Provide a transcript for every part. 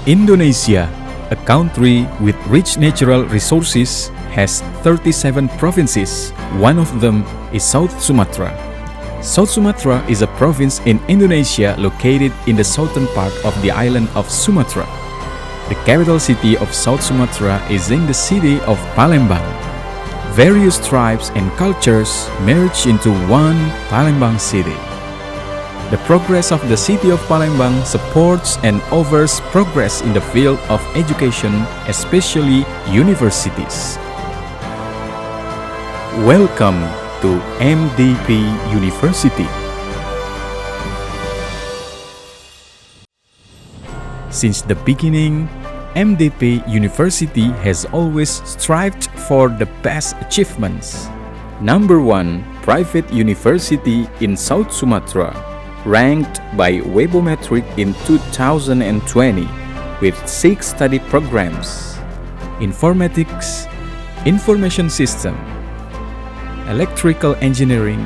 Indonesia, a country with rich natural resources, has 37 provinces. One of them is South Sumatra. South Sumatra is a province in Indonesia located in the southern part of the island of Sumatra. The capital city of South Sumatra is in the city of Palembang. Various tribes and cultures merge into one Palembang city. The progress of the city of Palembang supports and offers progress in the field of education, especially universities. Welcome to MDP University. Since the beginning, MDP University has always strived for the best achievements. Number 1 private university in South Sumatra, ranked by Webometric in 2020 with 6 study programs: Informatics, Information System, Electrical Engineering,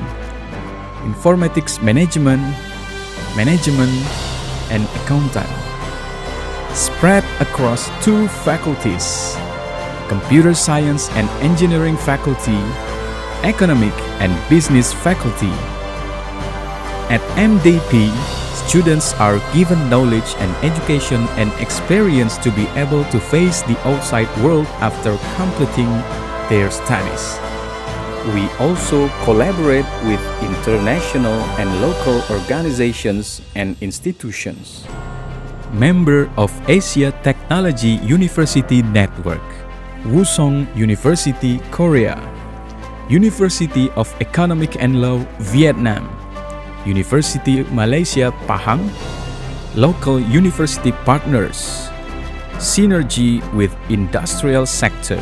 Informatics Management, and Accountant. Spread across 2 faculties, Computer Science and Engineering faculty, Economic and Business faculty. At MDP, students are given knowledge and education and experience to be able to face the outside world after completing their studies. We also collaborate with international and local organizations and institutions. Member of Asia Technology University Network, Wusong University, Korea, University of Economic and Law, Vietnam, University Malaysia, Pahang, local university partners, synergy with industrial sectors.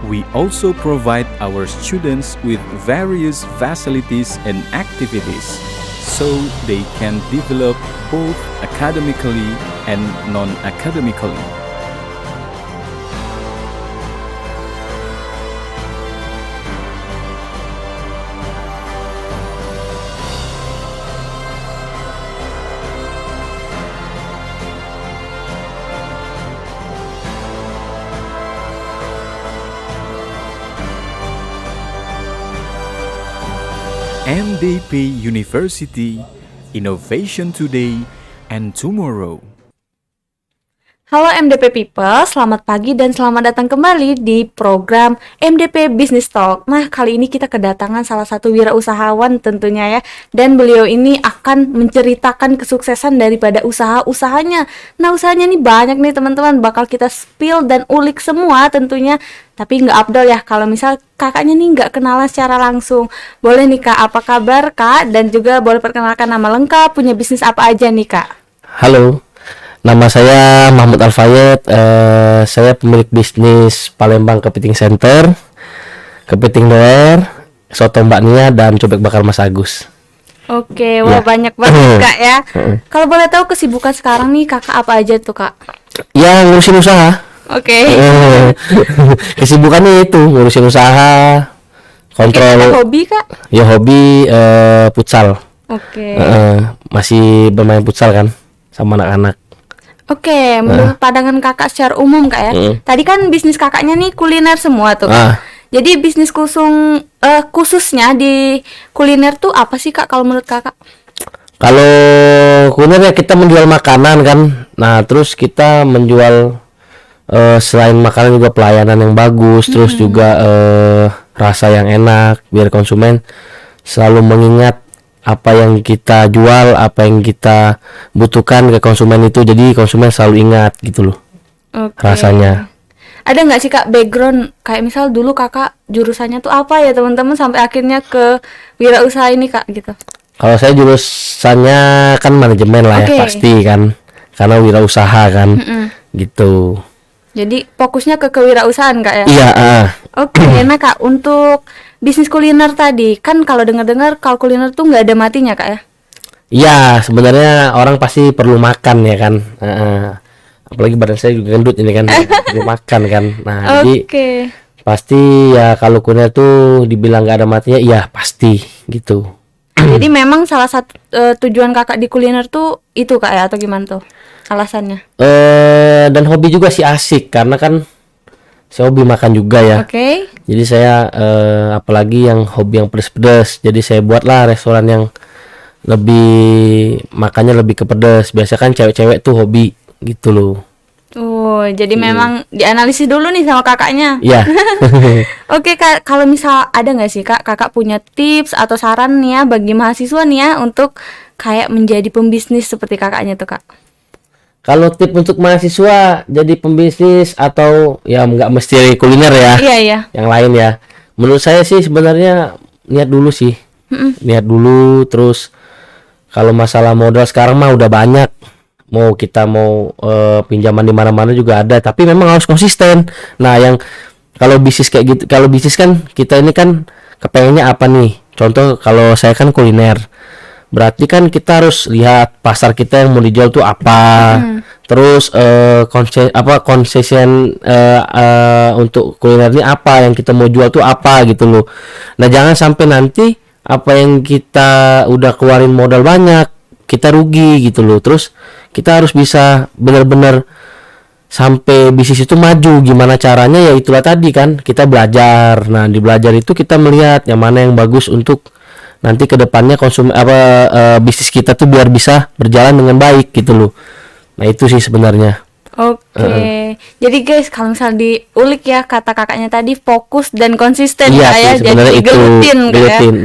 We also provide our students with various facilities and activities so they can develop both academically and non-academically. MDP University, Innovation Today and Tomorrow. Halo MDP People, selamat pagi dan selamat datang kembali di program MDP Business Talk. Nah, kali ini kita kedatangan salah satu wirausahawan tentunya ya. Dan beliau ini akan menceritakan kesuksesan daripada usaha-usahanya. Nah, usahanya nih banyak nih teman-teman, bakal kita spill dan ulik semua tentunya. Tapi nggak abdol ya kalau misal kakaknya nih nggak kenalan secara langsung. Boleh nih Kak, apa kabar Kak? Dan juga boleh perkenalkan nama lengkap, punya bisnis apa aja nih Kak? Halo, nama saya Mahmud Alfayed. Saya pemilik bisnis Palembang Kepiting Center, Kepiting Doer, Soto Mbak Nia, dan Cobek Bakar Mas Agus. Oke, wah banyak banget Kak ya. Kalau boleh tahu kesibukan sekarang nih kakak apa aja tuh Kak? Ya, ngurusin usaha. Oke. Kesibukannya itu ngurusin usaha, kontrol. Hobi Kak? Ya hobi futsal. Oke. Masih bermain futsal kan sama anak-anak. Oke, menurut pandangan kakak secara umum Kak ya. Tadi kan bisnis kakaknya nih kuliner semua tuh Kak. Jadi bisnis khususnya di kuliner tuh apa sih Kak kalau menurut kakak? Kalau kuliner ya kita menjual makanan kan. Nah, terus kita menjual selain makanan juga pelayanan yang bagus, terus juga rasa yang enak biar konsumen selalu mengingat apa yang kita jual, apa yang kita butuhkan ke konsumen itu, jadi konsumen selalu ingat gitu loh. Rasanya. Ada nggak sih Kak background kayak misal dulu kakak jurusannya tuh apa ya teman-teman sampai akhirnya ke wirausaha ini Kak gitu? Kalau saya jurusannya kan manajemen lah ya pasti kan, karena wirausaha kan gitu. Jadi fokusnya ke kewirausahaan Kak ya? Iya. Oke, nah Kak untuk bisnis kuliner tadi kan kalau dengar-dengar kalau kuliner tuh nggak ada matinya Kak ya? Iya, sebenarnya orang pasti perlu makan ya kan. Apalagi badan saya juga gendut ini kan, perlu makan kan. Nah, jadi pasti ya kalau kuliner tuh dibilang nggak ada matinya, iya pasti gitu. Jadi memang salah satu tujuan kakak di kuliner tuh itu kak ya, atau gimana tuh alasannya? Dan hobi juga sih, asik karena kan saya hobi makan juga ya. Oke. Jadi saya apalagi yang hobi yang pedas-pedas. Jadi saya buatlah restoran yang lebih makannya lebih ke pedas. Biasa kan cewek-cewek tuh hobi gitu loh. Oh, jadi memang dianalisis dulu nih sama kakaknya. Iya. Oke kak, kalau misal ada nggak sih kak, kakak punya tips atau saran nih ya bagi mahasiswa nih ya untuk kayak menjadi pembisnis seperti kakaknya tuh kak? Kalau tips untuk mahasiswa jadi pembisnis atau ya nggak mesti kuliner ya, Iya iya. yang lain ya. Menurut saya sih sebenarnya niat dulu sih. Niat dulu, terus kalau masalah modal sekarang mah udah banyak. Mau kita mau pinjaman di mana-mana juga ada, tapi memang harus konsisten. Nah, yang kalau bisnis kayak gitu, kalau bisnis kan kita ini kan kepengennya apa nih? Contoh kalau saya kan kuliner. Berarti kan kita harus lihat pasar kita yang mau dijual tuh apa. Terus konsesion untuk kuliner ini apa yang kita mau jual tuh apa gitu loh. Nah, jangan sampai nanti apa yang kita udah keluarin modal banyak kita rugi gitu loh. Terus kita harus bisa benar-benar sampai bisnis itu maju. Gimana caranya? Ya itulah tadi kan kita belajar. Nah, di belajar itu kita melihat yang mana yang bagus untuk nanti kedepannya bisnis kita tuh biar bisa berjalan dengan baik gitu loh. Nah, itu sih sebenarnya. Oke. Jadi guys, kalau misal diulik ya kata kakaknya tadi, fokus dan konsisten Iya kak ya. sih, sebenarnya Jadi itu gelutin kak ya. gelutin.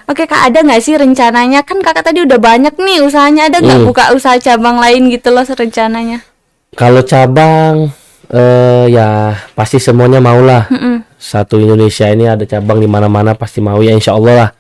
Oke kak, ada nggak sih rencananya? Kan kakak tadi udah banyak nih usahanya, ada nggak buka usaha cabang lain gitu loh rencananya? Kalau cabang ya pasti semuanya mau lah. Satu Indonesia ini ada cabang di mana-mana pasti mau ya, insya Allah lah.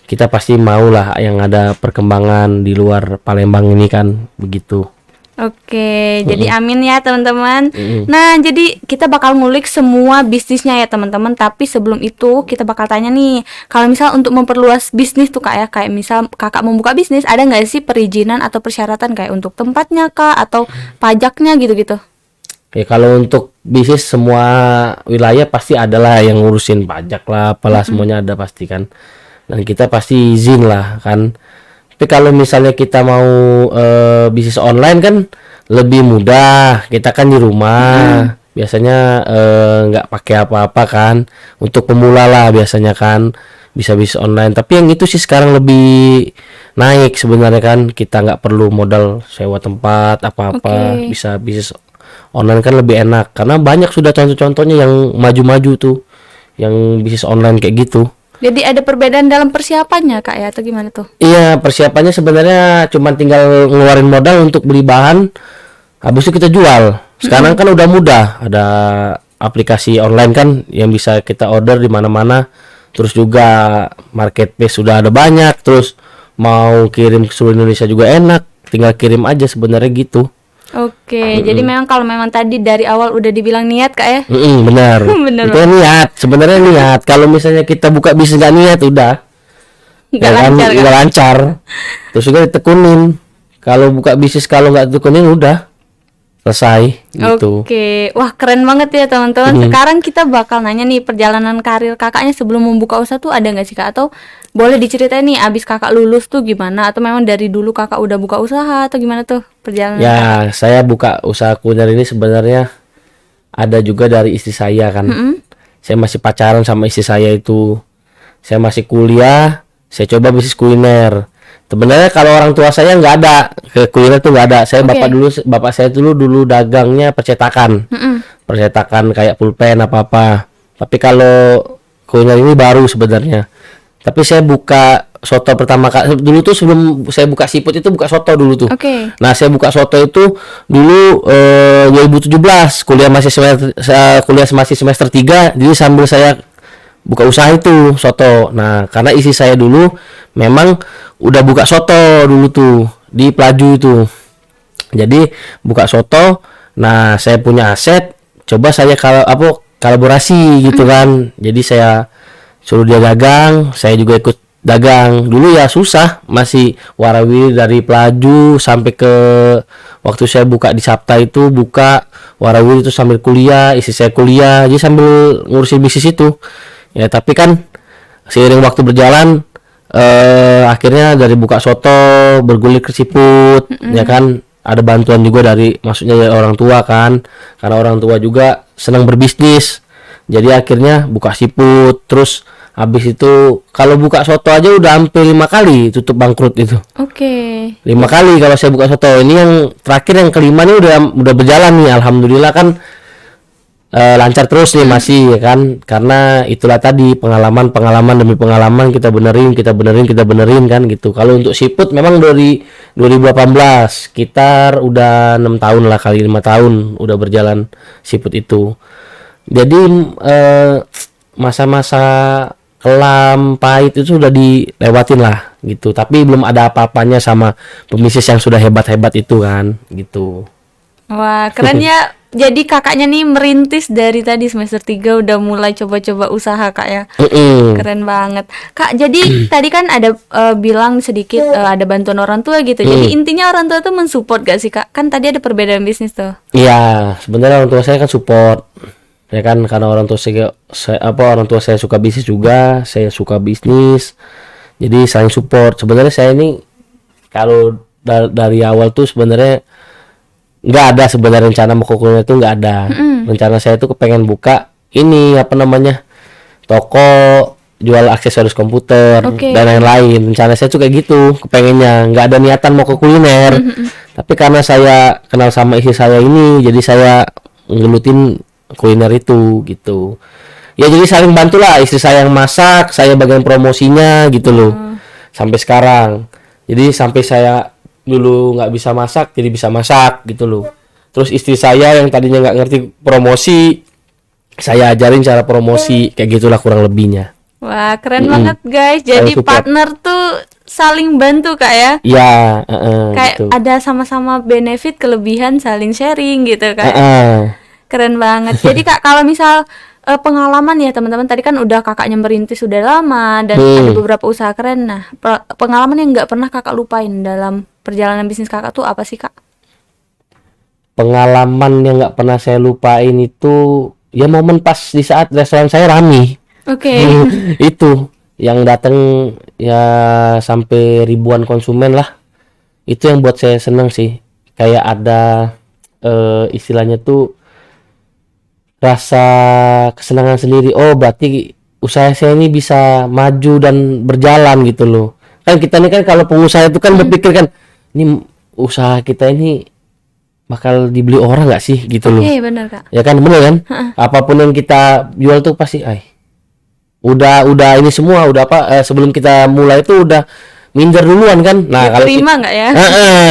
Kita pasti mau lah yang ada perkembangan di luar Palembang ini kan begitu. Oke, jadi amin ya teman-teman. Nah, jadi kita bakal ngulik semua bisnisnya ya teman-teman. Tapi sebelum itu kita bakal tanya nih, kalau misal untuk memperluas bisnis tuh kak ya, kayak misal kakak mau buka bisnis, ada nggak sih perizinan atau persyaratan kayak untuk tempatnya kak atau pajaknya gitu-gitu? Ya kalau untuk bisnis semua wilayah pasti ada lah yang ngurusin pajak lah, apalah semuanya ada pasti kan. Dan kita pasti izin lah kan. Tapi kalau misalnya kita mau bisnis online kan lebih mudah. Kita kan di rumah. Biasanya nggak pakai apa-apa kan. Untuk pemula lah biasanya kan bisa bisnis online. Tapi yang itu sih sekarang lebih naik sebenarnya kan. Kita nggak perlu modal sewa tempat apa-apa. Bisa bisnis online kan lebih enak. Karena banyak sudah contoh-contohnya yang maju-maju tuh. Yang bisnis online kayak gitu. Jadi ada perbedaan dalam persiapannya kak ya, atau gimana tuh? Iya, persiapannya sebenarnya cuma tinggal ngeluarin modal untuk beli bahan, habis itu kita jual. Sekarang kan udah mudah, ada aplikasi online kan yang bisa kita order di mana-mana. Terus juga marketplace sudah ada banyak, terus mau kirim ke seluruh Indonesia juga enak, tinggal kirim aja sebenarnya gitu. Oke, jadi memang kalau memang tadi dari awal udah dibilang niat kak ya? Benar. Bener Itu niat, sebenarnya niat. Kalau misalnya kita buka bisnis nggak niat udah Nggak ya kan, lancar kan? nggak lancar. Terus juga ditekunin. Kalau buka bisnis kalau nggak ditekunin udah selesai gitu. Oke, wah keren banget ya teman-teman. Sekarang kita bakal nanya nih perjalanan karir kakaknya sebelum membuka usaha tuh ada nggak sih kak? Atau boleh diceritain nih abis kakak lulus tuh gimana? Atau memang dari dulu kakak udah buka usaha atau gimana tuh perjalanan? Ya, saya buka usaha kuliner ini sebenarnya ada juga dari istri saya kan. Saya masih pacaran sama istri saya itu. Saya masih kuliah, saya coba bisnis kuliner. Sebenarnya kalau orang tua saya nggak ada ke kuliner tuh nggak ada. Saya bapak saya dulu dagangnya percetakan, percetakan kayak pulpen apa. Tapi kalau kuliner ini baru sebenarnya. Tapi saya buka soto pertama kali dulu tuh, sebelum saya buka siput itu buka soto dulu tuh. Nah, saya buka soto itu dulu 2017 kuliah masih semester 3, jadi sambil saya buka usaha itu soto. Nah, karena isi saya dulu memang udah buka soto dulu tuh di Pelaju itu. Jadi buka soto. Nah, saya punya aset, coba saya kolaborasi gitu kan. Jadi saya suruh dia dagang, saya juga ikut dagang. Dulu ya susah, masih warawiri dari Pelaju sampai ke waktu saya buka di Sabta itu, buka warawiri itu sambil kuliah, istri saya kuliah, jadi sambil ngurusin bisnis itu. Ya, tapi kan seiring waktu berjalan akhirnya dari buka soto bergulir ke siput, ya kan. Ada bantuan juga dari maksudnya dari orang tua kan, karena orang tua juga senang berbisnis. Jadi akhirnya buka siput, terus habis itu kalau buka soto aja udah hampir 5 kali tutup bangkrut itu. Oke. 5 kali kalau saya buka soto. Ini yang terakhir yang kelima nih udah berjalan nih, alhamdulillah kan. Lancar terus nih masih ya kan, karena itulah tadi pengalaman demi pengalaman kita benerin kan gitu. Kalau untuk siput memang dari 2018 sekitar udah 6 tahun lah, kali 5 tahun udah berjalan siput itu. Jadi masa-masa kelam pahit itu sudah dilewatin lah gitu, tapi belum ada apa-apanya sama pembisnis yang sudah hebat-hebat itu kan gitu. Wah, keren ya. Jadi kakaknya nih merintis dari tadi semester 3 udah mulai coba-coba usaha, Kak ya. Keren banget. Kak, jadi tadi kan ada bilang sedikit ada bantuan orang tua gitu. Jadi intinya orang tua tuh mensupport gak sih, Kak? Kan tadi ada perbedaan bisnis tuh. Iya, sebenarnya orang tua saya kan support. Ya kan, karena orang tua saya suka bisnis juga, saya suka bisnis. Jadi saling support. Sebenarnya saya ini kalau dari awal tuh sebenarnya nggak ada sebenarnya rencana mau kuliner itu, nggak ada. Rencana saya tuh kepengen buka ini apa namanya, toko jual aksesoris komputer dan lain-lain. Rencana saya tuh kayak gitu, kepengennya, nggak ada niatan mau ke kuliner. Tapi karena saya kenal sama istri saya ini, jadi saya ngelutin kuliner itu gitu. Ya jadi saling bantu lah, istri saya yang masak, saya bagian promosinya gitu loh. Sampai sekarang. Jadi sampai saya dulu nggak bisa masak jadi bisa masak gitu loh. Terus istri saya yang tadinya nggak ngerti promosi, saya ajarin cara promosi, kayak gitulah kurang lebihnya. Wah, keren banget guys. Jadi partner tuh saling bantu, Kak ya. Iya, kayak gitu. ada sama-sama benefit, kelebihan, saling sharing gitu, Kak. Keren banget. Jadi Kak, kalau misal pengalaman ya teman-teman, tadi kan udah kakaknya merintis sudah lama dan ada beberapa usaha keren. Nah, pengalaman yang nggak pernah kakak lupain dalam perjalanan bisnis kakak tuh apa sih, Kak? Pengalaman yang nggak pernah saya lupain itu ya momen pas di saat restoran saya rame. Itu yang datang ya sampai ribuan konsumen lah. Itu yang buat saya seneng sih. Kayak ada istilahnya tuh rasa kesenangan sendiri. Oh, berarti usaha saya ini bisa maju dan berjalan gitu loh. Kan kita ini kan kalau pengusaha itu kan berpikir kan, ini usaha kita ini bakal dibeli orang nggak sih gitu loh. Benar, Kak. Ya kan, bener kan? Apapun yang kita jual tuh pasti udah ini semua udah sebelum kita mulai itu udah minder duluan kan. Nah, kalau terima nggak ya?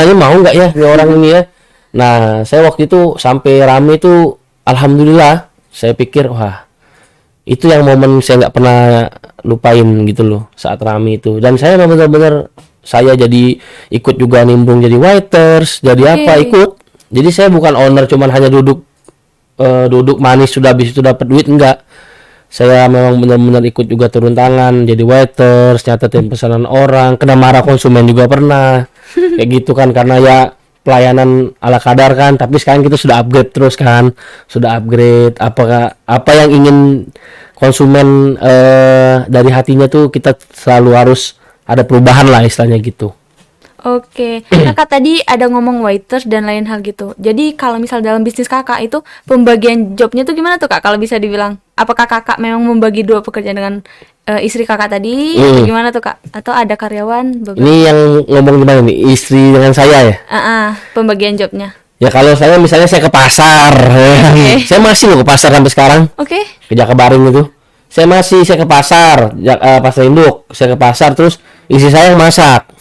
Ini mau nggak ya ini orang ini ya. Nah, saya waktu itu sampai rame itu alhamdulillah, saya pikir wah itu yang momen saya nggak pernah lupain gitu loh saat rame itu. Dan saya benar-benar saya jadi ikut juga nimbrung jadi waiters, jadi ikut. Jadi saya bukan owner cuman hanya duduk manis sudah habis itu dapat duit, enggak. Saya memang benar-benar ikut juga turun tangan jadi waiters, nyatetin pesanan orang, kena marah konsumen juga pernah. Kayak gitu kan, karena ya pelayanan ala kadar kan, tapi sekarang kita sudah upgrade terus kan, apa yang ingin konsumen dari hatinya tuh kita selalu harus ada perubahan lah istilahnya gitu. Nah, Kak tadi ada ngomong waiters dan lain hal gitu. Jadi kalau misal dalam bisnis kakak itu pembagian jobnya tuh gimana tuh, Kak? Kalau bisa dibilang, apakah kakak memang membagi dua pekerjaan dengan istri kakak tadi? Gimana tuh, Kak? Atau ada karyawan? Ini yang ngomong gimana nih? Istri dengan saya ya? Pembagian jobnya. Ya kalau saya misalnya saya ke pasar, saya masih loh ke pasar sampai sekarang. Ke Jakabaring itu. Saya ke pasar, pasar induk. Saya ke pasar terus istri saya yang masak.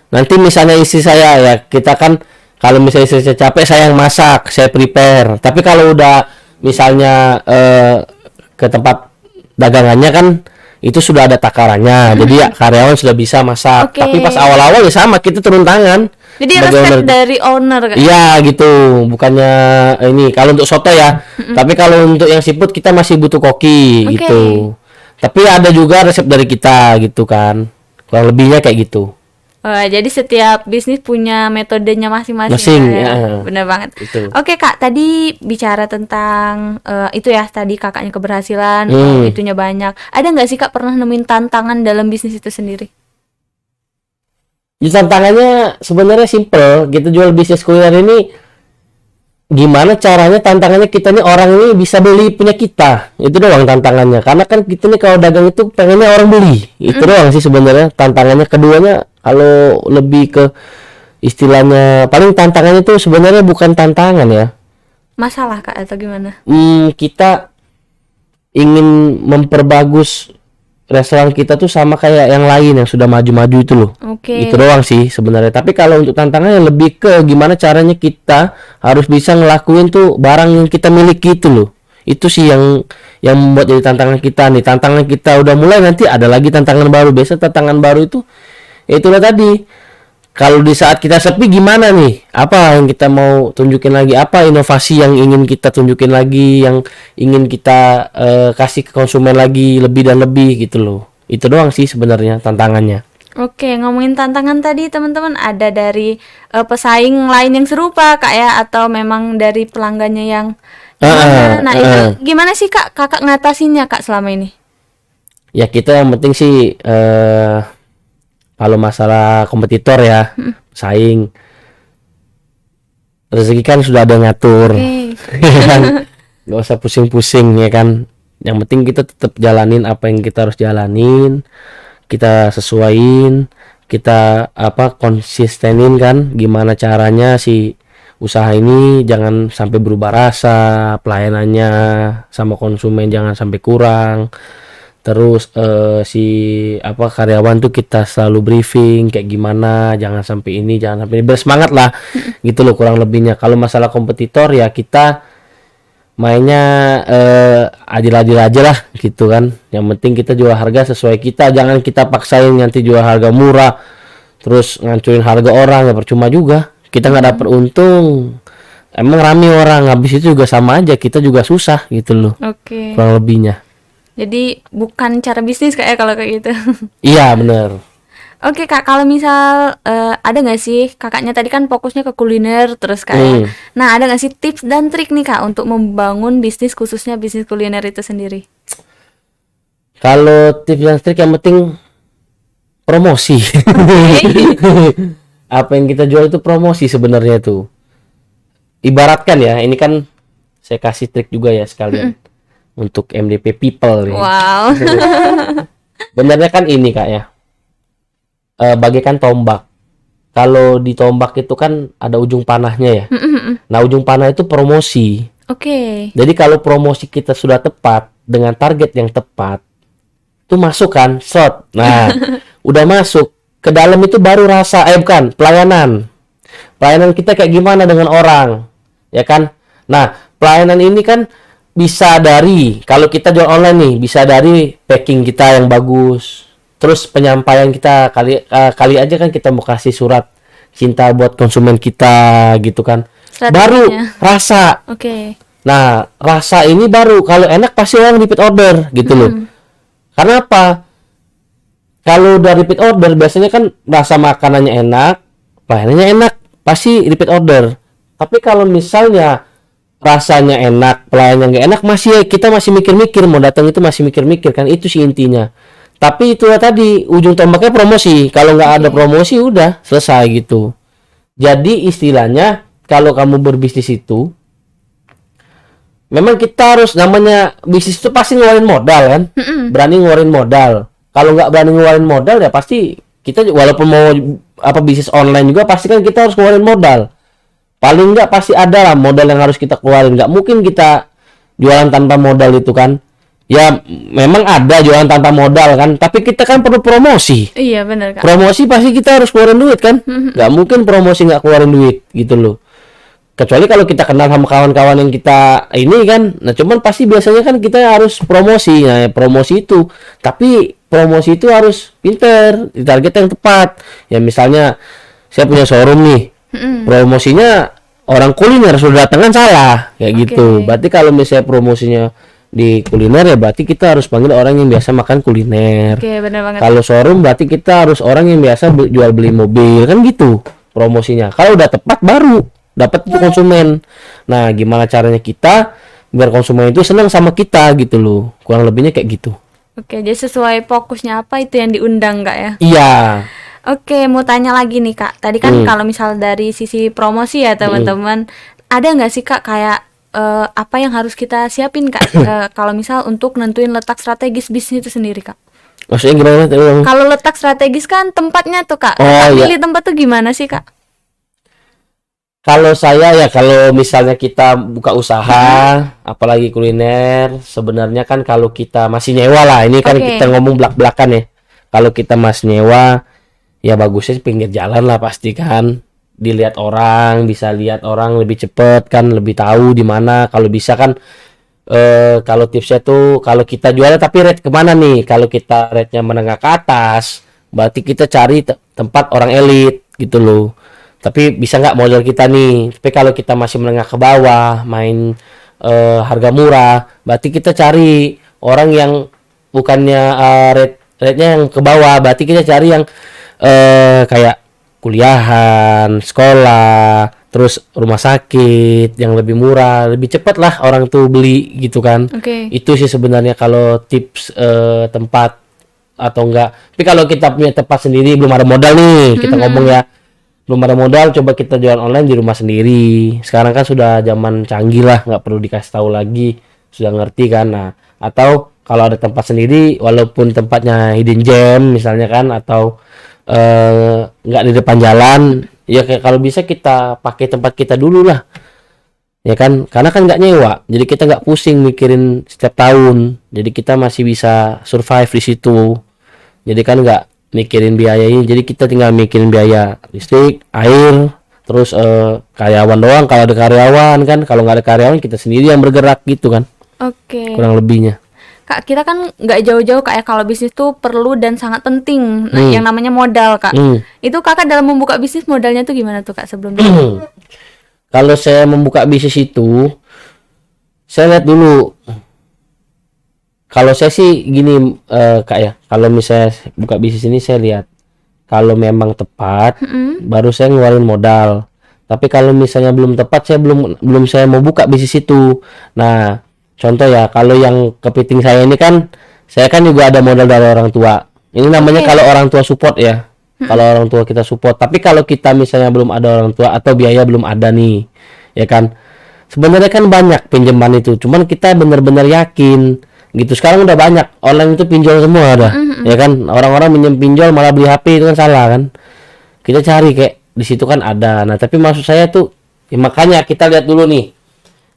Nanti misalnya istri saya ya, kita kan kalau misalnya istri saya capek, saya yang masak, saya prepare. Tapi kalau udah misalnya ke tempat dagangannya kan itu sudah ada takarannya. Jadi ya karyawan sudah bisa masak. Tapi pas awal-awal ya sama, kita turun tangan. Jadi resep dari owner kan? Iya gitu, bukannya ini kalau untuk soto ya. Tapi kalau untuk yang siput kita masih butuh koki gitu. Tapi ada juga resep dari kita gitu kan. Kurang lebihnya kayak gitu. Jadi setiap bisnis punya metodenya masing-masing ya. Bener banget. Oke Kak, tadi bicara tentang itu ya, tadi kakaknya keberhasilan, itunya banyak. Ada nggak sih Kak pernah nemuin tantangan dalam bisnis itu sendiri? Ya, tantangannya sebenarnya simple. Kita jual bisnis kuliner ini gimana caranya, tantangannya kita nih orang ini bisa beli punya kita. Itu doang tantangannya. Karena kan kita nih kalau dagang itu pengennya orang beli. Itu doang sih sebenarnya tantangannya. Keduanya kalau lebih ke istilahnya paling tantangannya itu sebenarnya bukan tantangan ya. Masalah Kak atau gimana? Kita ingin memperbagus restoran kita tuh sama kayak yang lain yang sudah maju-maju itu loh. Oke. Itu doang sih sebenarnya. Tapi kalau untuk tantangannya lebih ke gimana caranya kita harus bisa ngelakuin tuh barang yang kita miliki itu loh. Itu sih yang membuat jadi tantangan kita nih. Tantangan kita udah mulai, nanti ada lagi tantangan baru. Biasa tantangan baru itu ya itulah tadi. Kalau di saat kita sepi gimana nih? Apa yang kita mau tunjukin lagi? Apa inovasi yang ingin kita tunjukin lagi? Yang ingin kita kasih ke konsumen lagi lebih dan lebih gitu loh. Itu doang sih sebenarnya tantangannya. Oke, ngomongin tantangan tadi teman-teman, ada dari pesaing lain yang serupa Kak ya, atau memang dari pelanggannya yang gimana? Nah, itu gimana sih Kak, Kakak ngatasinnya Kak selama ini? Ya kita yang penting sih kalau masalah kompetitor ya, saing, rezeki kan sudah ada yang ngatur. Ya kan? Gak usah pusing-pusing ya kan. Yang penting kita tetap jalanin apa yang kita harus jalanin, kita sesuaiin, kita konsistenin kan, gimana caranya si usaha ini jangan sampai berubah rasa, pelayanannya sama konsumen jangan sampai kurang. Terus karyawan tuh kita selalu briefing kayak gimana, jangan sampai ini, jangan sampai ini, bersemangat lah gitu loh kurang lebihnya. Kalau masalah kompetitor ya kita mainnya adil-adil aja lah gitu kan. Yang penting kita jual harga sesuai kita, jangan kita paksain nanti jual harga murah terus ngancurin harga orang, ya percuma juga, kita nggak dapat untung. Emang rame orang, habis itu juga sama aja, kita juga susah gitu loh. Oke. Kurang lebihnya. Jadi bukan cara bisnis Kak ya kalau kayak gitu. Iya bener. Oke Kak, kalau misal ada nggak sih, kakaknya tadi kan fokusnya ke kuliner terus Kak ya. Nah, ada nggak sih tips dan trik nih Kak untuk membangun bisnis, khususnya bisnis kuliner itu sendiri? Kalau tips dan trik yang penting promosi. Apa yang kita jual itu promosi sebenarnya tuh. Ibaratkan ya, ini kan saya kasih trik juga ya sekalian untuk MDP people nih. Wow. Benernya kan ini Kak ya. Bagaikan tombak. Kalau di tombak itu kan ada ujung panahnya ya. Nah, ujung panah itu promosi. Oke. Jadi kalau promosi kita sudah tepat dengan target yang tepat, itu masuk kan, shot. Nah, udah masuk ke dalam itu baru rasa, pelayanan. Pelayanan kita kayak gimana dengan orang, ya kan? Nah, pelayanan ini kan bisa dari, kalau kita jual online nih, bisa dari packing kita yang bagus. Terus penyampaian kita kali aja kan kita mau kasih surat cinta buat konsumen kita gitu kan. Strateginya. Baru rasa. Oke. Nah, rasa ini baru, kalau enak pasti orang repeat order gitu loh. Karena apa? Kalau udah repeat order biasanya kan rasa makanannya enak, pelayanannya enak, pasti repeat order. Tapi kalau misalnya rasanya enak, pelayanannya nggak enak, kita masih mikir-mikir mau datang, itu masih mikir-mikir kan, itu sih intinya. Tapi itu tadi ujung tombaknya promosi. Kalau nggak ada promosi udah selesai gitu. Jadi istilahnya kalau kamu berbisnis itu memang kita harus, namanya bisnis itu pasti ngeluarin modal kan, berani ngeluarin modal. Kalau nggak berani ngeluarin modal ya pasti kita, walaupun mau bisnis online juga pasti kan kita harus ngeluarin modal. Paling nggak pasti ada lah modal yang harus kita keluarin. Nggak mungkin kita jualan tanpa modal itu kan. Ya memang ada jualan tanpa modal kan, tapi kita kan perlu promosi. Iya benar Kak. Promosi pasti kita harus keluarin duit kan. Nggak mungkin promosi nggak keluarin duit gitu loh. Kecuali kalau kita kenal sama kawan-kawan yang kita ini kan. Nah cuman pasti biasanya kan kita harus promosi. Nah promosi itu, tapi promosi itu harus pinter, di target yang tepat. Ya misalnya saya punya showroom nih, promosinya orang kuliner, sudah datang kan salah kayak gitu. Berarti kalau misalnya promosinya di kuliner ya berarti kita harus panggil orang yang biasa makan kuliner. Oke, benar banget. Kalau showroom berarti kita harus orang yang biasa jual beli mobil kan gitu promosinya. Kalau udah tepat baru dapat itu konsumen. Nah, gimana caranya kita biar konsumen itu senang sama kita gitu loh. Kurang lebihnya kayak gitu. Oke, jadi sesuai fokusnya apa itu yang diundang Kak ya? Iya. Oke, mau tanya lagi nih Kak. Tadi kan kalau misal dari sisi promosi ya teman-teman, ada nggak sih Kak kayak apa yang harus kita siapin Kak kalau misal untuk nentuin letak strategis bisnis itu sendiri Kak? Maksudnya gimana tuh? Kalau letak strategis kan tempatnya tuh Kak. Oh, Kakak iya. pilih tempat tuh gimana sih Kak? Kalau saya ya, kalau misalnya kita buka usaha, apalagi kuliner, sebenarnya kan kalau kita masih nyewa lah, ini kan Oke. kita ngomong belak-belakan ya. Kalau kita masih nyewa, ya bagusnya pinggir jalan lah pasti kan. Dilihat orang, bisa lihat orang lebih cepet kan, lebih tahu di mana. Kalau bisa kan, kalau tipsnya tuh, kalau kita jualnya tapi rate kemana nih? Kalau kita rate-nya menengah ke atas, berarti kita cari tempat orang elit gitu loh. Tapi bisa nggak modal kita nih? Tapi kalau kita masih menengah ke bawah, main harga murah, berarti kita cari orang yang bukannya rate-nya yang ke bawah, berarti kita cari yang kayak kuliahan, sekolah, terus rumah sakit yang lebih murah, lebih cepat lah orang tuh beli gitu kan. Oke. Itu sih sebenarnya kalau tips tempat atau enggak. Tapi kalau kita punya tempat sendiri belum ada modal nih, kita ngomong ya. Belum ada modal, coba kita jualan online di rumah sendiri. Sekarang kan sudah zaman canggih lah, nggak perlu dikasih tahu lagi, sudah ngerti kan. Nah, atau kalau ada tempat sendiri, walaupun tempatnya hidden gem misalnya kan, atau nggak di depan jalan, ya kayak kalau bisa kita pakai tempat kita dulu lah, ya kan, karena kan nggak nyewa, jadi kita nggak pusing mikirin setiap tahun, jadi kita masih bisa survive di situ, jadi kan nggak mikirin biaya ini, jadi kita tinggal mikirin biaya listrik, air, terus karyawan doang. Kalau ada karyawan kan, kalau nggak ada karyawan kita sendiri yang bergerak gitu kan, Oke. kurang lebihnya. Kak, kita kan nggak jauh-jauh kayak kalau bisnis tuh perlu dan sangat penting. Nah, yang namanya modal, Kak. Itu Kakak dalam membuka bisnis modalnya tuh gimana tuh, Kak, sebelumnya? Kalau saya membuka bisnis itu, saya lihat dulu. Kalau saya sih gini, Kak ya, kalau misalnya buka bisnis ini saya lihat kalau memang tepat, baru saya ngeluarin modal. Tapi kalau misalnya belum tepat, saya belum saya mau buka bisnis itu. Nah, contoh ya, kalau yang kepiting saya ini kan, saya kan juga ada modal dari orang tua. Ini namanya kalau orang tua support ya. Kalau orang tua kita support. Tapi kalau kita misalnya belum ada orang tua atau biaya belum ada nih, ya kan. Sebenarnya kan banyak pinjaman itu, cuman kita benar-benar yakin gitu. Sekarang udah banyak online itu pinjol semua ada, ya kan. Orang-orang minjem pinjol malah beli HP, itu kan salah kan. Kita cari kayak di situ kan ada. Nah, tapi maksud saya tuh, ya makanya kita lihat dulu nih,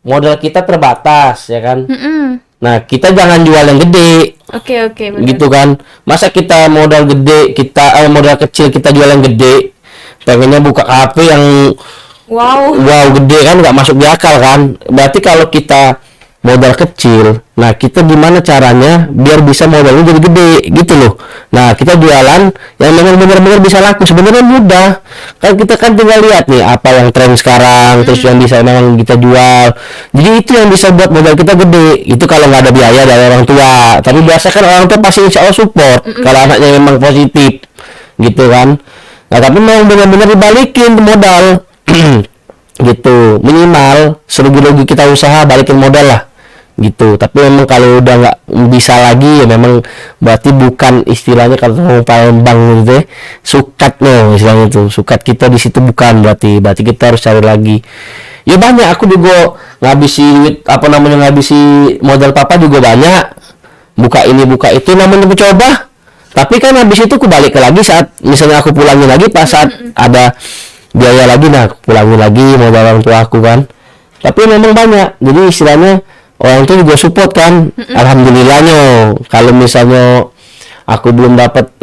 modal kita terbatas, ya kan. Nah, kita jangan jual yang gede. Oke, benar. Gitu kan. Masa kita modal gede, kita modal kecil kita jual yang gede. Pengennya buka HP yang Wow. gede kan, nggak masuk di akal kan. Berarti kalau kita modal kecil, nah kita gimana caranya biar bisa modalnya jadi gede gitu loh. Nah, kita jualan yang memang benar-benar bisa laku, sebenarnya mudah kan. Kita kan tinggal lihat nih apa yang tren sekarang, terus yang bisa memang kita jual, jadi itu yang bisa buat modal kita gede. Itu kalau nggak ada biaya dari orang tua, tapi biasa kan orang tua pasti insya Allah support kalau anaknya memang positif gitu kan. Nah, tapi memang benar-benar dibalikin tuh modal gitu, minimal serugi-rugi kita usaha balikin modal lah gitu. Tapi memang kalau udah nggak bisa lagi, ya memang berarti bukan istilahnya kalau orang Palembang gitu ya, sukat no istilahnya itu, sukat kita di situ bukan, berarti kita harus cari lagi. Ya banyak, aku juga ngabisi duit, ngabisi modal papa juga banyak, buka ini buka itu, namanya mencoba. Tapi kan habis itu aku balik lagi saat misalnya aku pulangin lagi pas saat ada biaya lagi, nah aku pulangin lagi modal orang tua aku kan. Tapi memang banyak, jadi istilahnya orang tuh juga support kan. Alhamdulillahnya. Kalau misalnya aku belum dapat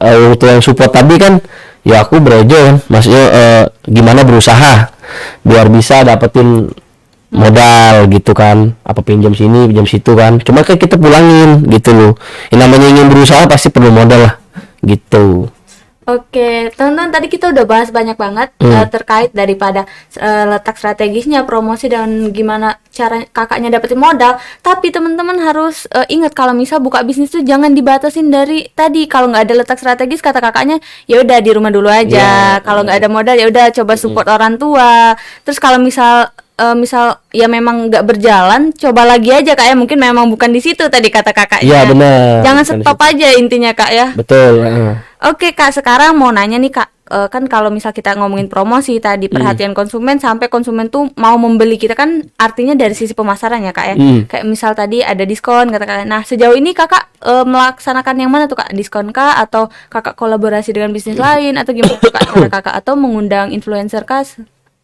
orang tua yang support tadi kan, ya aku berejo kan, maksudnya gimana berusaha biar bisa dapetin modal gitu kan, apa pinjam sini pinjam situ kan, cuma kan kita pulangin gitu loh. Yang namanya ingin berusaha pasti perlu modal lah gitu. Oke, teman-teman, tadi kita udah bahas banyak banget terkait daripada letak strategisnya, promosi, dan gimana cara kakaknya dapetin modal. Tapi teman-teman harus ingat kalau misal buka bisnis tuh jangan dibatasin dari tadi. Kalau nggak ada letak strategis, kata kakaknya, ya udah di rumah dulu aja. Kalau nggak ada modal, ya udah coba support orang tua. Terus kalau misal misal ya memang nggak berjalan, coba lagi aja Kak ya, mungkin memang bukan di situ tadi kata Kakaknya. Iya benar. Jangan Bukan di stop situ. aja intinya Kak ya. Betul. Oke Kak, sekarang mau nanya nih Kak, kan kalau misal kita ngomongin promosi tadi, perhatian konsumen sampai konsumen tuh mau membeli kita kan artinya dari sisi pemasaran ya Kak ya. Kayak misal tadi ada diskon kata Kakak. Nah sejauh ini Kakak melaksanakan yang mana tuh Kak? Diskon kah atau Kakak kolaborasi dengan bisnis lain atau gimana tuh Kak cara Kakak, atau mengundang influencer kah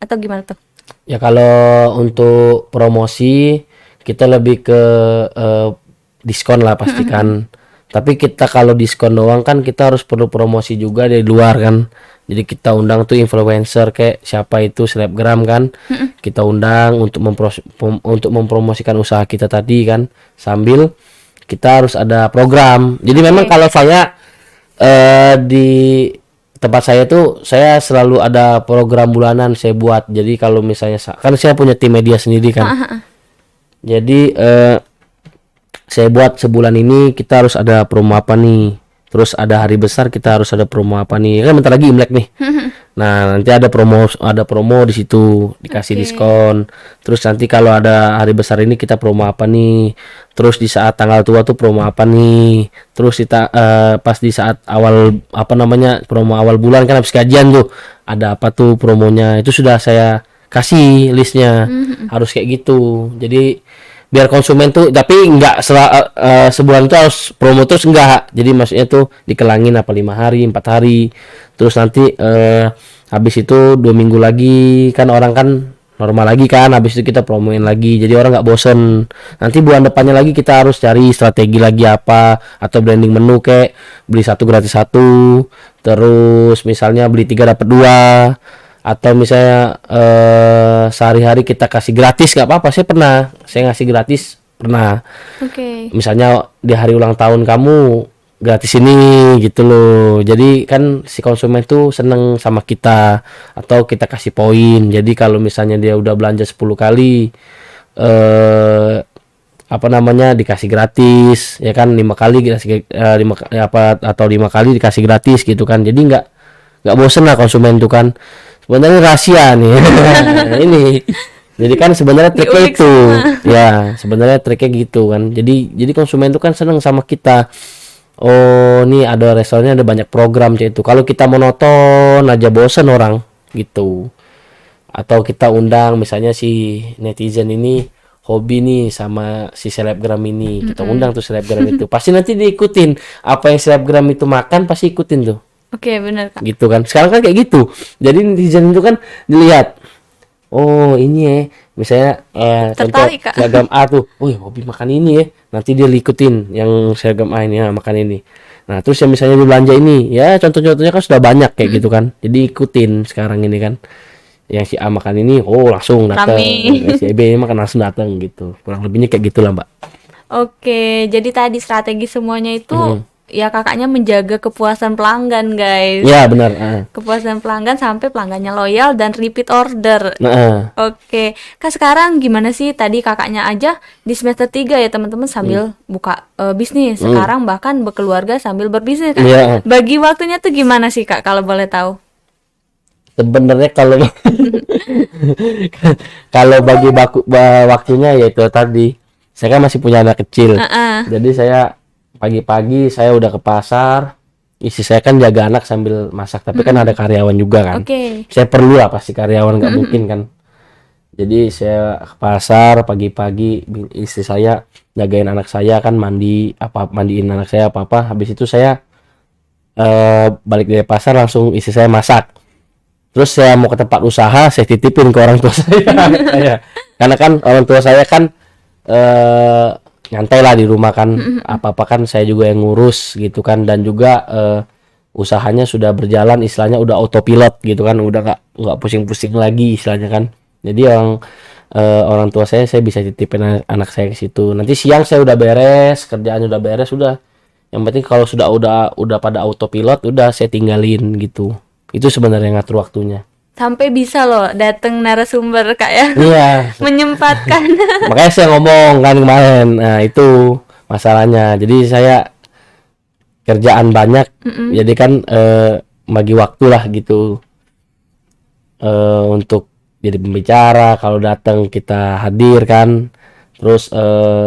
atau gimana tuh? Ya kalau untuk promosi kita lebih ke diskon lah pastikan. Tapi kita kalau diskon doang kan kita harus perlu promosi juga dari luar kan. Jadi kita undang tuh influencer kayak siapa itu selebgram kan. Kita undang untuk untuk mempromosikan usaha kita tadi kan. Sambil kita harus ada program. Jadi memang kalau saya di tempat saya tuh saya selalu ada program bulanan saya buat. Jadi kalau misalnya kan saya punya tim media sendiri kan. Jadi saya buat sebulan ini kita harus ada promo apa nih. Terus ada hari besar kita harus ada promo apa nih. Kan bentar lagi Imlek nih. Nah, nanti ada promo di situ, dikasih diskon. Terus nanti kalau ada hari besar ini kita promo apa nih. Terus di saat tanggal tua tuh promo apa nih. Terus kita pas di saat awal promo awal bulan kan habis gajian tuh ada apa tuh promonya. Itu sudah saya kasih listnya. Harus kayak gitu. Jadi biar konsumen tuh, tapi nggak sebulan itu harus promo terus, enggak. Jadi maksudnya tuh dikelangin apa 5 hari 4 hari, terus nanti habis itu 2 minggu lagi kan orang kan normal lagi kan, habis itu kita promoin lagi jadi orang nggak bosen. Nanti bulan depannya lagi kita harus cari strategi lagi apa, atau branding menu kayak beli 1 gratis 1, terus misalnya beli 3 dapat 2, atau misalnya sehari-hari kita kasih gratis nggak apa-apa. Saya ngasih gratis pernah. Misalnya di hari ulang tahun kamu gratis ini gitu loh. Jadi kan si konsumen tuh seneng sama kita, atau kita kasih poin. Jadi kalau misalnya dia udah belanja 10 kali dikasih gratis ya kan, 5 kali dikasih 5 kali dikasih gratis gitu kan. Jadi nggak bosen lah konsumen tuh kan. Sebenarnya rahasia nih. Ini jadi kan sebenarnya triknya itu ya, sebenarnya triknya gitu kan. Jadi konsumen itu kan seneng sama kita. Oh nih ada restorannya ada banyak program kayak itu. Kalau kita monoton aja bosen orang gitu. Atau kita undang misalnya si netizen ini hobi nih sama si selebgram ini, kita undang tuh selebgram itu, pasti nanti diikutin apa yang selebgram itu makan, pasti ikutin tuh. Benar Kak. Gitu kan. Sekarang kan kayak gitu. Jadi netizen itu kan dilihat. Oh, ini ya. Misalnya contoh seragam A tuh. Oh, hobi makan ini ya. Nanti dia ikutin yang seragam A ini makan ini. Nah, terus yang misalnya dia belanja ini, ya contoh-contohnya kan sudah banyak kayak gitu kan. Jadi ikutin sekarang ini kan. Yang si A makan ini, oh langsung datang. Si B makan langsung datang gitu. Kurang lebihnya kayak gitulah, Mbak. Oke, jadi tadi strategi semuanya itu ya kakaknya menjaga kepuasan pelanggan guys. Ya benar. Kepuasan pelanggan sampai pelanggannya loyal dan repeat order. Oke. Kak sekarang gimana sih, tadi kakaknya aja di semester 3 ya teman-teman sambil buka bisnis. Sekarang bahkan berkeluarga sambil berbisnis kan. Bagi waktunya tuh gimana sih Kak kalau boleh tahu? Sebenarnya kalau bagi waktunya yaitu tadi saya kan masih punya anak kecil. Jadi saya pagi-pagi saya udah ke pasar, istri saya kan jaga anak sambil masak, tapi kan ada karyawan juga kan. Saya perlu lah pasti karyawan, nggak mungkin kan. Jadi saya ke pasar pagi-pagi, istri saya jagain anak saya kan, mandiin anak saya apa-apa. Habis itu saya balik dari pasar langsung istri saya masak. Terus saya mau ke tempat usaha, saya titipin ke orang tua saya. Karena kan orang tua saya kan nyantai lah di rumah kan, apa-apa kan saya juga yang ngurus gitu kan, dan juga usahanya sudah berjalan, istilahnya udah autopilot gitu kan, udah nggak pusing-pusing lagi istilahnya kan. Jadi orang tua saya bisa titipin anak saya ke situ. Nanti siang saya udah beres, kerjaan udah beres, udah. Yang penting kalau sudah pada autopilot, udah saya tinggalin gitu. Itu sebenarnya ngatur waktunya. Sampai bisa loh dateng narasumber Kak ya. Iya. Menyempatkan. Makanya saya ngomong kan kemarin. Nah, itu masalahnya. Jadi saya kerjaan banyak. Jadi kan bagi waktu lah gitu. Untuk jadi pembicara, kalau datang kita hadir kan. Terus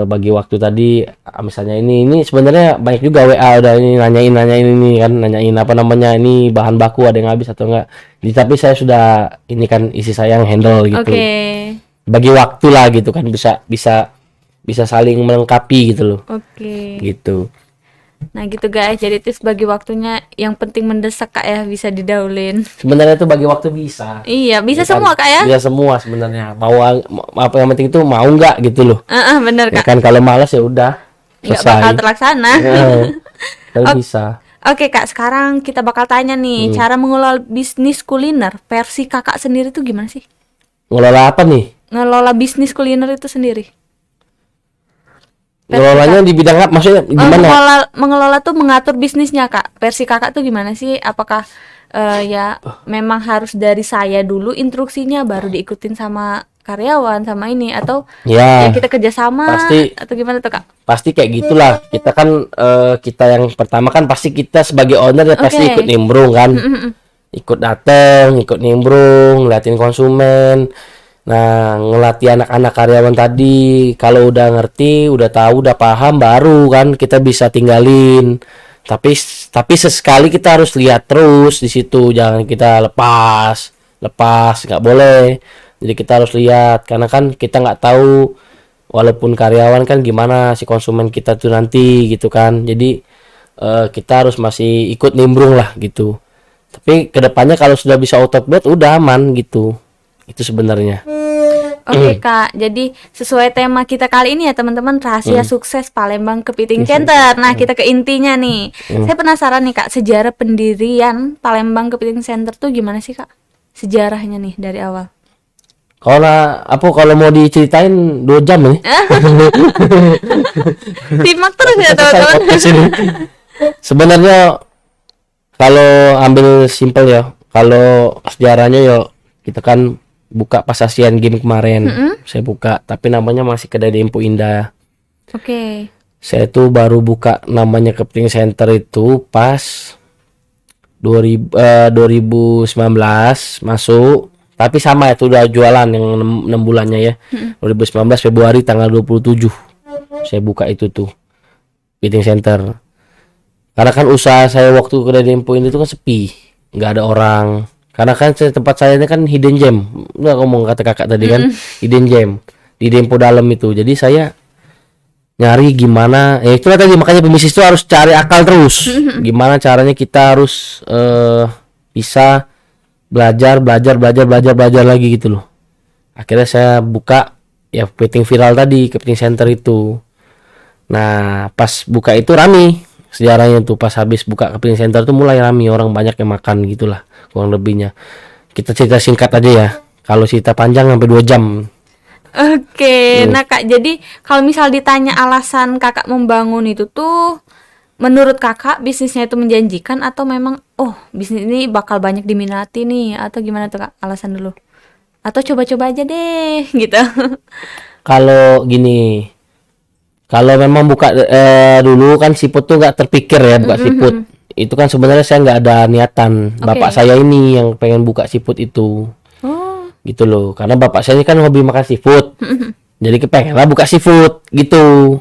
bagi waktu tadi misalnya ini sebenarnya banyak juga WA udah ini nanyain ini kan, nanyain apa namanya ini bahan baku ada yang habis atau enggak. Jadi tapi saya sudah ini kan isi saya yang handle gitu. Oke. Bagi waktu lah gitu kan, bisa saling melengkapi gitu loh. Oke. Gitu. Nah gitu guys, jadi tips bagi waktunya yang penting mendesak Kak ya, bisa didaulin. Sebenarnya tuh bagi waktu bisa. Iya, bisa Ya kan? semua Kak ya. Bisa semua sebenarnya. Mau apa yang penting itu mau nggak gitu loh. Bener Ya Kak, kan kalau malas ya udah nggak selesai. bakal terlaksana. Ya, tapi bisa. Oke Kak, sekarang kita bakal tanya nih, cara mengelola bisnis kuliner versi Kakak sendiri tuh gimana sih? Ngelola apa nih? Ngelola bisnis kuliner itu sendiri. Ngelolanya di bidang apa? Maksudnya gimana? Mengelola tuh mengatur bisnisnya Kak. Versi Kakak tuh gimana sih? Apakah ya memang harus dari saya dulu instruksinya baru diikutin sama karyawan sama ini, atau Ya, kita kerjasama pasti. atau gimana tuh Kak? Pasti kayak gitulah. Kita kan kita yang pertama kan pasti kita sebagai owner ya pasti Oke. ikut nimbrung kan. Ikut dateng, ikut nimbrung, ngeliatin konsumen. Nah, ngelatih anak-anak karyawan tadi, kalau udah ngerti, udah tahu, udah paham, baru kan kita bisa tinggalin. Tapi sesekali kita harus lihat terus di situ, jangan kita lepas, nggak boleh. Jadi kita harus lihat, karena kan kita nggak tahu, walaupun karyawan kan gimana si konsumen kita tuh nanti gitu kan. Jadi kita harus masih ikut nimbrung lah gitu. Tapi kedepannya kalau sudah bisa autopilot udah aman gitu. Itu sebenarnya. Oke Kak, jadi sesuai tema kita kali ini ya teman-teman, rahasia sukses Palembang Kepiting Center. Nah kita ke intinya nih. Saya penasaran nih Kak, sejarah pendirian Palembang Kepiting Center tuh gimana sih Kak? Sejarahnya nih dari awal. Kalau mau diceritain 2 jam nih. Simak terus ya Selesai teman-teman. podcast ini. Sebenarnya kalau ambil simpel ya, kalau sejarahnya ya kita kan buka pas Asian Games kemarin. Saya buka, tapi namanya masih kedai Dempo Indah. Oke. Saya tuh baru buka namanya Kepiting Center itu pas 2019 masuk. Tapi sama itu udah jualan yang 6 bulannya ya. 2019 Februari tanggal 27 saya buka itu tuh Kepiting Center. Karena kan usaha saya waktu kedai Dempo ini tuh kan sepi, nggak ada orang. Karena kan tempat saya ini kan hidden gem. Nggak ngomong kata kakak tadi kan, hidden gem di Dempo dalam itu. Jadi saya nyari gimana, itu tadi makanya pembisnis itu harus cari akal terus. Gimana caranya kita harus bisa belajar lagi gitu loh. Akhirnya saya buka ya Kepiting viral tadi, Kepiting Center itu. Nah pas buka itu rame sejarahnya tuh, pas habis buka Kepiting Center tuh mulai rame, orang banyak yang makan gitulah kurang lebihnya. Kita cerita singkat aja ya, kalau cerita panjang sampai 2 jam. Oke, nah Kak, jadi kalau misal ditanya alasan Kakak membangun itu tuh, menurut Kakak bisnisnya itu menjanjikan atau memang bisnis ini bakal banyak diminati nih, atau gimana tuh Kak? Alasan dulu. Atau coba-coba aja deh gitu. Kalau gini, kalau memang buka dulu kan siput tuh nggak terpikir ya buka siput. Itu kan sebenarnya saya nggak ada niatan. Bapak saya ini yang pengen buka siput itu. Oh, Gitu loh. Karena bapak saya ini kan hobi makan seafood. Jadi kepengen lah buka seafood gitu.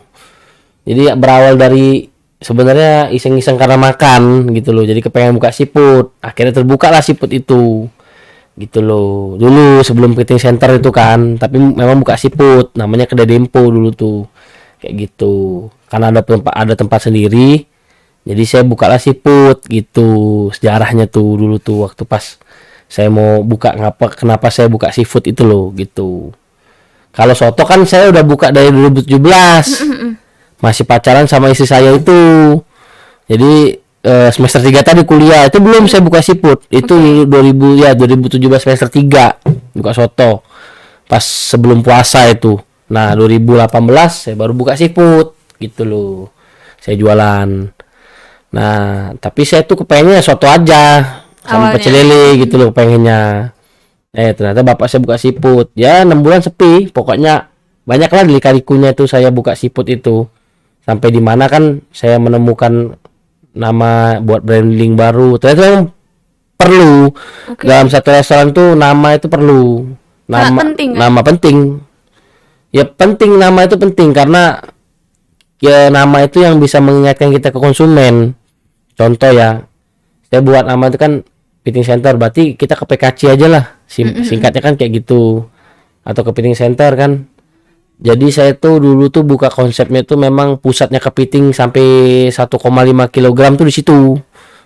Jadi berawal dari sebenarnya iseng-iseng karena makan gitu loh. Jadi kepengen buka seafood. Akhirnya terbuka lah seafood itu. Gitu loh. Dulu sebelum Kepiting Center itu kan, tapi memang buka seafood. Namanya kedai Dempo dulu tuh. Kayak gitu. Karena ada tempat sendiri. Jadi saya bukalah seafood gitu. Sejarahnya tuh dulu tuh waktu pas saya mau buka, kenapa saya buka seafood itu loh gitu. Kalau soto kan saya udah buka dari 2017. Masih pacaran sama istri saya itu. Jadi semester 3 tadi kuliah itu belum saya buka seafood. Itu 2017 semester 3 buka soto. Pas sebelum puasa itu. Nah, 2018 saya baru buka seafood gitu loh. Saya jualan. Nah, tapi saya tuh kepengennya soto aja sama Awalnya. pecel lele gitu loh pengennya. Ternyata bapak saya buka seafood. Ya 6 bulan sepi. Pokoknya banyak lah lika-likunya itu saya buka seafood itu. Sampai di mana kan saya menemukan nama buat branding baru. Ternyata memang perlu. Dalam satu restoran tuh nama itu perlu. Sangat penting, kan? Nama penting. Ya penting, nama itu penting karena ya nama itu yang bisa mengingatkan kita ke konsumen. Contoh ya, saya buat nama itu kan fitting center, berarti kita ke PKC aja lah. Singkatnya kan kayak gitu. Atau ke fitting center kan. Jadi saya tuh dulu tuh buka konsepnya tuh memang pusatnya kepiting sampai 1,5 kg tuh di situ.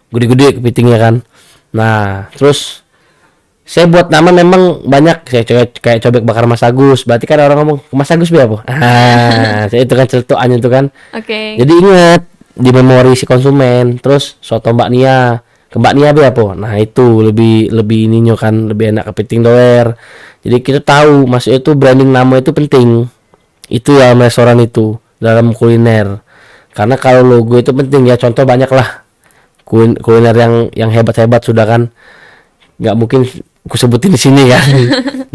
Gede-gede kepitingnya kan. Nah, terus saya buat nama memang banyak, saya kayak cobek bakar Mas Agus. Berarti kan orang ngomong Mas Agus apa? Saya itu kan celutukannya itu kan. Oke. Jadi ingat di memori si konsumen. Terus soto Mbak Nia, ke Mbak Nia apa? Nah itu lebih ininya kan, lebih enak kepiting doer. Jadi kita tahu maksudnya itu branding nama itu penting. Itu ya restoran itu dalam kuliner. Karena kalau logo itu penting ya, contoh banyak lah kuliner yang hebat-hebat sudah kan. Nggak mungkin aku sebutin di sini kan.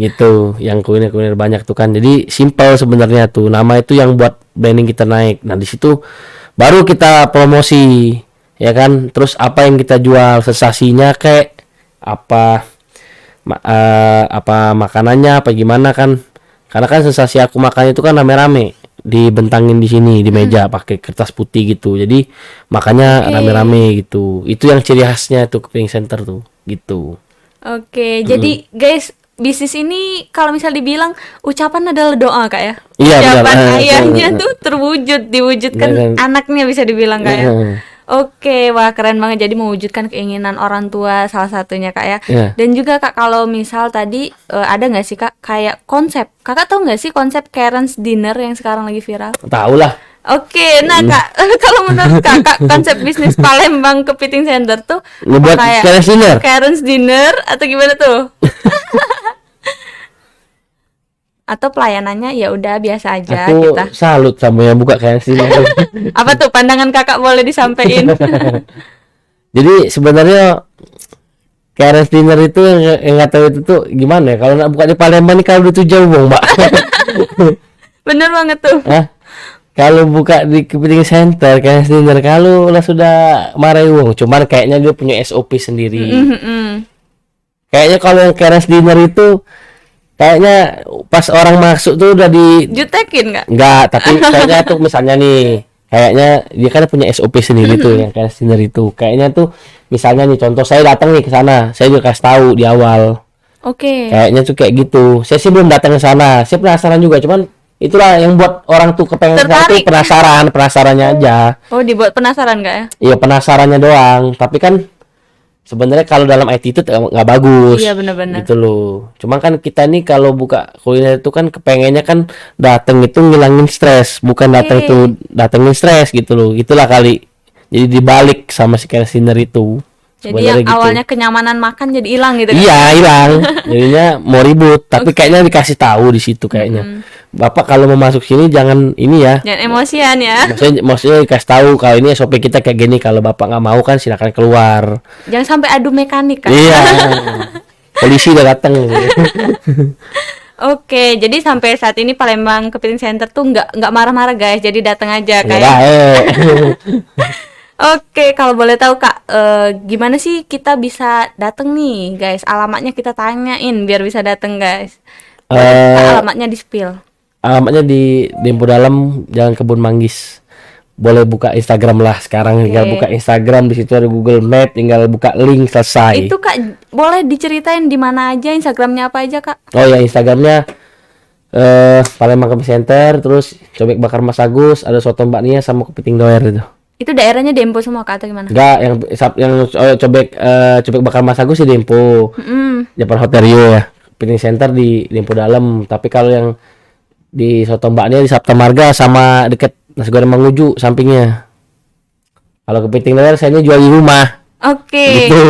Gitu, yang kuliner banyak tuh kan. Jadi simple sebenarnya tuh, nama itu yang buat branding kita naik. Nah di situ baru kita promosi ya kan. Terus apa yang kita jual, sensasinya kayak apa makanannya apa gimana kan. Karena kan sensasi aku makan itu kan rame-rame dibentangin di sini di meja pakai kertas putih gitu. Jadi makanya rame-rame gitu. Itu yang ciri khasnya tuh Keping Center tuh gitu. Oke, jadi guys, bisnis ini kalau misal dibilang ucapan adalah doa Kak ya. Iya, Ucapan benar. ayahnya tuh diwujudkan Benar. anaknya bisa dibilang Kak ya. Oke, wah keren banget. Jadi mewujudkan keinginan orang tua salah satunya Kak ya. Iya. Dan juga Kak, kalau misal tadi ada nggak sih Kak kayak konsep? Kakak tahu nggak sih konsep Karen's Dinner yang sekarang lagi viral? Tahu lah. Oke, nah Kak, kalau menurut Kakak konsep bisnis Palembang Kepiting Center tuh Ngebuat kayak Karen's Dinner? Karen's Dinner atau gimana tuh? Atau pelayanannya ya udah biasa aja Aku kita. salut sama yang buka Karen's Dinner. Apa tuh pandangan Kakak boleh disampaikan? Jadi sebenarnya Karen's Dinner itu yang nggak tahu itu tuh gimana ya, kalau nak buka di Palembang nih kalau itu jauh Bang, Mbak. Bener banget tuh. Hah? Kalau buka di Kepiting Center Karen's Dinner kalau lah sudah marai wong, cuman kayaknya dia punya SOP sendiri. Kayaknya kalau yang Karen's Dinner itu kayaknya pas orang masuk tuh udah di Jutekin nggak? enggak, tapi kayaknya tuh misalnya nih, kayaknya dia kan punya SOP sendiri tuh yang Karen's Dinner itu. Kayaknya tuh misalnya nih contoh saya datang nih ke sana, saya juga kasih tahu di awal. Oke. Kayaknya tuh kayak gitu. Saya sih belum datang ke sana. Saya penasaran juga, cuman itulah yang buat orang tuh kepengen sana tuh Tertarik. penasarannya aja. Oh, dibuat penasaran nggak ya? Iya penasarannya doang. Tapi kan sebenarnya kalau dalam attitude nggak bagus. Iya, benar-benar. Gitu loh. Cuma kan kita nih kalau buka kuliner itu kan kepengennya kan datang itu ngilangin stres, bukan datang itu datengin stres gitu loh. Itulah kali. Jadi dibalik sama si Karen's Dinner itu. Jadi Sebenarnya yang gitu. awalnya kenyamanan makan jadi hilang gitu kan? Iya hilang, jadinya mau ribut, tapi kayaknya dikasih tahu di situ kayaknya. Bapak kalau mau masuk sini jangan ini ya. Jangan emosian ya. Maksudnya dikasih tahu kalau ini SOP kita kayak gini. Kalau bapak nggak mau kan silakan keluar. Jangan sampai adu mekanik kan? Iya, polisi udah datang. Oke, jadi sampai saat ini Palembang Kepiting Center tuh nggak marah-marah guys, jadi datang aja Nggak kayak. baik. Oke, kalau boleh tahu Kak, gimana sih kita bisa datang nih guys? Alamatnya kita tanyain biar bisa datang guys. Boleh Kak, alamatnya di spill. Alamatnya di Dempo Dalam, Jalan Kebun Manggis. Boleh buka Instagram lah sekarang. Tinggal buka Instagram, di situ ada Google Map, tinggal buka link selesai. Itu Kak, boleh diceritain di mana aja, Instagramnya apa aja Kak? Oh ya, Instagramnya Palembang Kepiting Center, terus cobek bakar Mas Agus, ada soto Mbak Nia sama kepiting doer itu. Itu daerahnya Dempo semua Kak atau gimana? Enggak, yang cobek bakar Mas Agus di Dempo. Japan Hotel Rio ya. Kepiting Center di Dempo Dalam, tapi kalau yang di soto Mbak Nia di Sabta Marga sama deket Nasi Goreng Manguju sampingnya. Kalau kepiting doer saya jual di rumah. Oke. Gitu.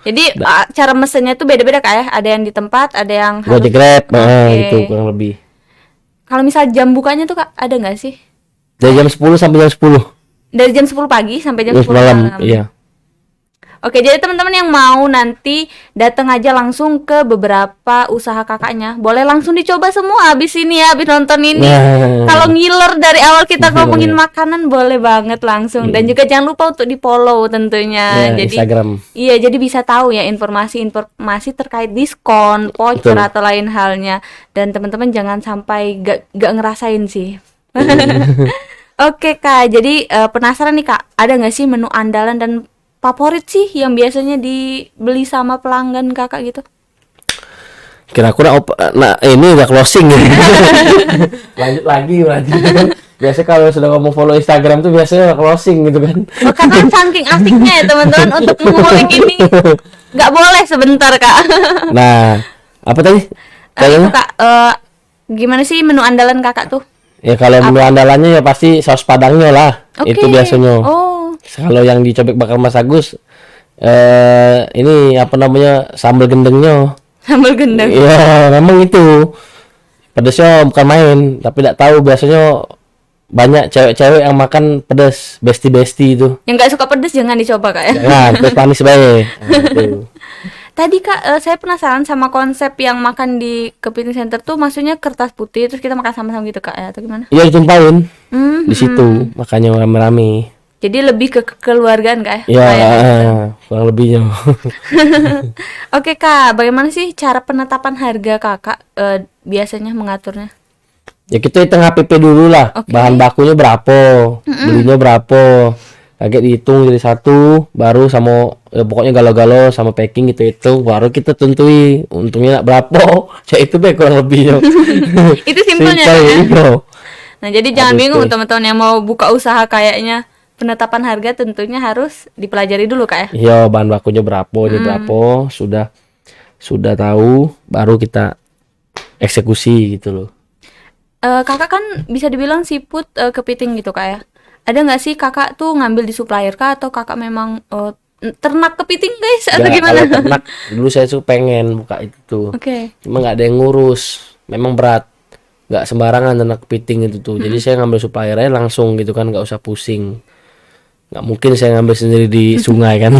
Jadi cara mesennya tuh beda-beda Kak ya? Ada yang di tempat, ada yang harus. Gojek Grab, Oke. itu kurang lebih. Kalau misal jam bukanya tuh Kak, ada nggak sih? Dari jam 10 sampai jam 10. Dari jam 10 pagi sampai jam 10 Terus malam, malam. iya. Oke, jadi teman-teman yang mau nanti datang aja langsung ke beberapa usaha kakaknya. Boleh langsung dicoba semua habis ini ya, habis nonton ini. Nah. Kalau ngiler dari awal kita ngomongin makanan boleh banget langsung. Dan juga jangan lupa untuk di-follow tentunya. Ya, Jadi Instagram. iya, jadi bisa tahu ya informasi-informasi terkait diskon, voucher Betul. atau lain halnya. Dan teman-teman jangan sampai gak ngerasain sih. Oke Kak, jadi penasaran nih Kak, ada nggak sih menu andalan dan favorit sih yang biasanya dibeli sama pelanggan kakak gitu? Kira-kira nah ini udah closing ya. Lanjut lagi berarti. Biasa kalau sudah ngomong follow Instagram tuh biasanya udah closing gitu kan. Oh, karena saking asiknya ya teman-teman untuk mengulik ini nggak boleh sebentar Kak. Nah, apa tadi? Itu Kayaknya Kak, gimana sih menu andalan kakak tuh? ya kalau menu andalannya ya pasti saus padangnya lah. Oke. Itu biasanya. Oh, Kalau yang di Cobek Bakar Mas Agus ini apa namanya? Sambal gendengnya. sambal gendang. Iya, memang itu. Pedesnya bukan main, tapi tidak tahu biasanya banyak cewek-cewek yang makan pedas, besti-besti itu. Yang nggak suka pedes jangan dicoba Kak ya. Jangan, terus manis baik. Nah, itu. Tadi Kak, saya penasaran sama konsep yang makan di Kepiting Center tuh, maksudnya kertas putih terus kita makan sama-sama gitu Kak ya, atau gimana? Iya, ditumpahin Hmm, di situ, makanya rame-rame. jadi lebih ke kekeluargaan Kak ya? Ya, kayaknya. kurang lebihnya. Oke Kak, bagaimana sih cara penetapan harga kakak biasanya mengaturnya? Ya kita hitung HPP dulu lah. Oke. Bahan bakunya berapa, belinya berapa. Kaget dihitung jadi satu, baru sama ya pokoknya galau-galau sama packing itu baru kita tentui untungnya nak berapa. Cek itu be kurang lebihnya. Itu simpelnya Simple, Kak ya? iya. Nah jadi jangan Harus bingung deh. teman-teman yang mau buka usaha kayaknya. Penetapan harga tentunya harus dipelajari dulu Kak ya? Iya, bahan bakunya berapa, ini berapa, sudah tahu, baru kita eksekusi gitu loh. Kakak kan bisa dibilang siput kepiting gitu Kak ya? Ada nggak sih kakak tuh ngambil di supplier kah, atau kakak memang ternak kepiting guys, atau Ya, gimana? kalau ternak dulu saya tuh pengen buka itu, Oke. cuma nggak ada yang ngurus, memang berat, nggak sembarangan ternak kepiting itu tuh. Jadi saya ngambil supplier aja langsung gitu kan, nggak usah pusing. Nggak mungkin saya ngambil sendiri di sungai kan.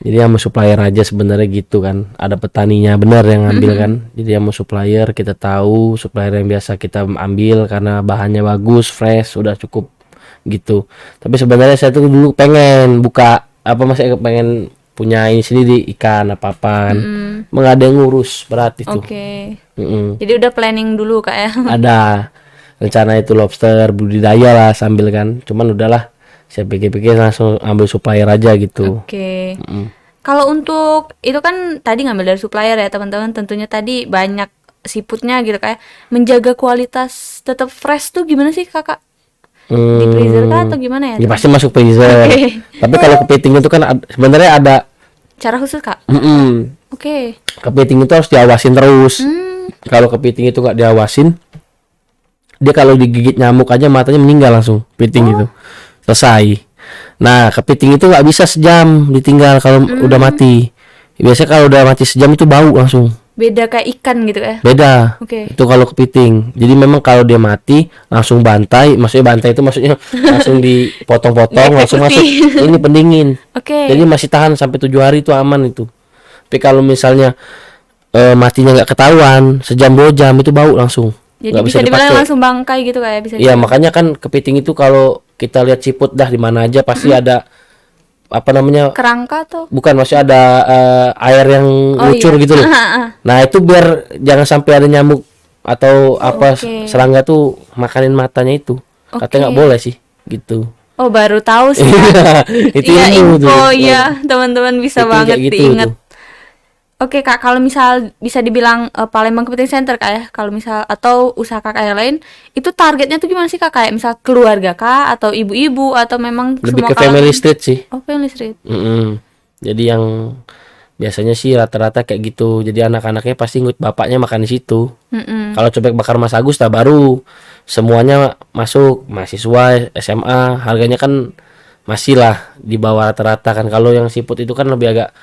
Jadi sama supplier aja sebenarnya gitu kan, ada petaninya benar yang ngambil kan. Jadi sama supplier kita tahu supplier yang biasa kita ambil karena bahannya bagus, fresh, udah cukup gitu. Tapi sebenarnya saya tuh dulu pengen buka apa, masih pengen punya ini sendiri ikan apa-apa kan. Emang ada yang ngurus, berat itu. Oke. Mm-mm. Jadi udah planning dulu Kak ya? Ada rencana itu lobster budidaya lah sambil kan, cuman udahlah saya pikir-pikir langsung ambil supplier aja gitu. Oke. Kalau untuk itu kan tadi ngambil dari supplier ya teman-teman, tentunya tadi banyak siputnya gitu kayak menjaga kualitas tetap fresh tuh gimana sih kakak? Di freezer kah atau gimana ya? Ya pasti masuk freezer. Oke. Tapi kalau kepiting itu kan sebenarnya ada Cara khusus kak? Oke. kepiting itu harus diawasin terus. Kalau kepiting itu nggak diawasin, dia kalau digigit nyamuk aja matanya meninggal langsung kepiting itu. Selesai. Nah, kepiting itu nggak bisa sejam ditinggal kalau udah mati. Biasanya kalau udah mati sejam itu bau langsung. Beda kayak ikan gitu ya? Beda. Oke. Itu kalau kepiting. Jadi memang kalau dia mati langsung bantai, maksudnya bantai itu maksudnya langsung dipotong-potong, langsung masuk Dieksekusi. ini pendingin. Oke. Jadi masih tahan sampai 7 hari itu aman itu. Tapi kalau misalnya matinya nggak ketahuan, sejam 2 jam itu bau langsung. Jadi Nggak bisa dibilang dipakai. langsung bangkai gitu kayak bisa Iya, dibilang. makanya kan kepiting itu kalau kita lihat siput dah di mana aja pasti ada apa namanya? Kerangka tuh. Bukan, masih ada air yang ngucur iya. gitu loh. Nah, itu biar jangan sampai ada nyamuk atau apa Oke. serangga tuh makanin matanya itu. Katanya nggak boleh sih, gitu. Oh baru tahu sih. Itu Iya ilmu tuh. info ya teman-teman bisa Itu banget kayak gitu diingat. tuh. Oke kak, kalau misal bisa dibilang Palembang Kepiting Center kak ya, kalau misal atau usaha kakak yang lain, itu targetnya tuh gimana sih kak? Kayak misal keluarga kak, atau ibu-ibu, atau memang Lebih semua ke family kalangan? street sih. Oh family street. Jadi yang biasanya sih rata-rata kayak gitu. Jadi anak-anaknya pasti ngikut bapaknya makan di situ. Kalau Cobek Bakar Mas Agus tak baru semuanya masuk, mahasiswa SMA, harganya kan masih lah di bawah rata-rata kan. Kalau yang siput itu kan lebih agak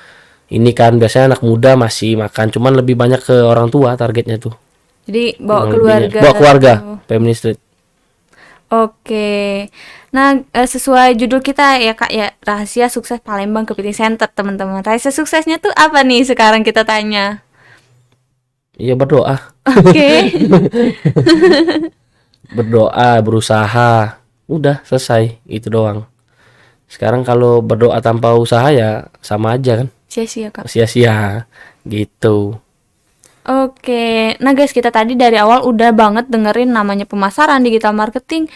ini kan, biasanya anak muda masih makan, cuman lebih banyak ke orang tua targetnya tuh. Jadi bawa Kurang keluarga. lebihnya. Bawa keluarga, gitu. family street. Oke. Nah, sesuai judul kita ya Kak ya, rahasia sukses Palembang Kepiting Center teman-teman. Rahasia suksesnya tuh apa nih sekarang kita tanya? Iya, berdoa. Oke. Berdoa, berusaha. Udah selesai, itu doang. Sekarang kalau berdoa tanpa usaha ya sama aja kan, Sia-sia Kak. sia-sia gitu. Oke, nah guys, kita tadi dari awal udah banget dengerin namanya pemasaran, digital marketing.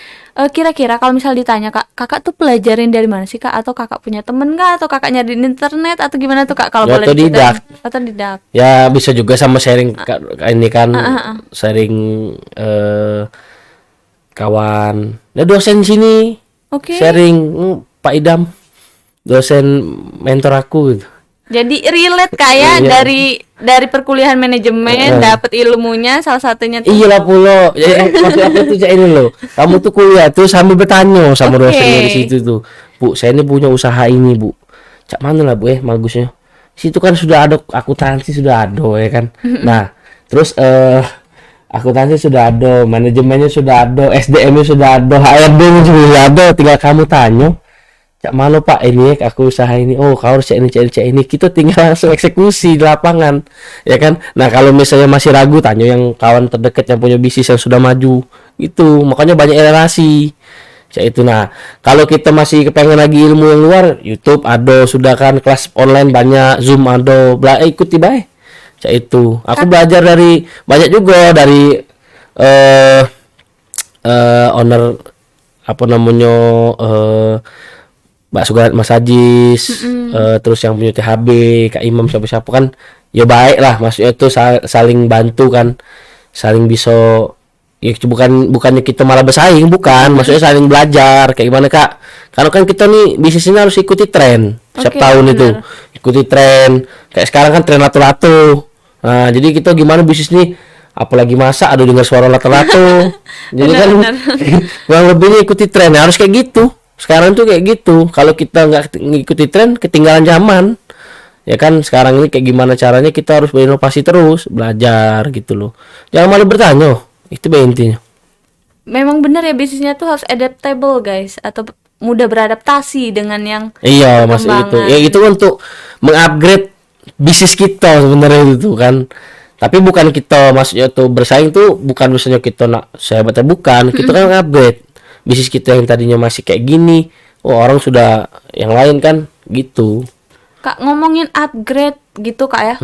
Kira-kira kalau misal ditanya kakak tuh pelajarin dari mana sih Kak? Atau kakak punya temen nggak? Atau kakak nyari di internet? Atau gimana tuh Kak? Kalau Ya, boleh otodidak. diceritain. Otodidak. Ya bisa juga sama sharing ini kan, sharing kawan. Ya dosen sini Oke. sharing, Pak Idam, dosen mentor aku gitu. Jadi relate kayak Iya. dari perkuliahan manajemen dapat ilmunya salah satunya tuh. Iya lah pulo. Ya, maksud aku tuh kayak ini loh. Kamu tuh kuliah tuh sambil bertanya sama Oke. dosennya di situ tuh. Bu, saya ini punya usaha ini, Bu. Cak mana lah, Bu, bagusnya. Situ kan sudah ada akuntansi, sudah ada ya kan. Nah, terus akuntansi sudah ada, manajemennya sudah ada, SDM-nya sudah ada, HRD-nya sudah ada, tinggal kamu tanya. Cak mana Pak, ini aku usaha ini. Oh, kau harus cek ini. Kita tinggal langsung eksekusi di lapangan, ya kan? Nah, kalau misalnya masih ragu, tanya yang kawan terdekat yang punya bisnis yang sudah maju. Itu makanya banyak relasi. Cak itu. Nah, kalau kita masih kepengen lagi ilmu yang luar, YouTube ada, sudah kan kelas online banyak, Zoom ada, ikuti baik. Cak itu. Aku belajar dari banyak juga dari owner apa namanya Mbak Sugat Mas Ajis, terus yang punya THB, Kak Imam, siapa-siapa kan ya baik lah, maksudnya itu saling bantu kan, saling bisa ya, bukannya kita malah bersaing, bukan, maksudnya saling belajar kayak gimana Kak, karena kan kita nih bisnisnya harus ikuti tren setiap Oke, tahun itu, benar. ikuti tren, kayak sekarang kan tren lato-lato. Nah, jadi kita gimana bisnis nih, apalagi masak ada dengar suara lato-lato. Jadi kan kurang lebihnya ikuti tren, harus kayak gitu. Sekarang tuh kayak gitu. Kalau kita nggak ngikuti tren, ketinggalan zaman. Ya kan, sekarang ini kayak gimana caranya kita harus berinovasi terus, belajar gitu loh. Jangan malu bertanya. Itu intinya. Memang benar ya, bisnisnya tuh harus adaptable guys, atau mudah beradaptasi dengan yang Iya, masih itu. perkembangan. Ya itu untuk mengupgrade bisnis kita sebenarnya itu kan. Tapi bukan kita maksudnya tuh bersaing tuh bukan misalnya kita nak sehebatnya, bukan. Kita kan upgrade bisnis kita yang tadinya masih kayak gini. Oh, orang sudah yang lain kan gitu. Kak, ngomongin upgrade gitu Kak ya.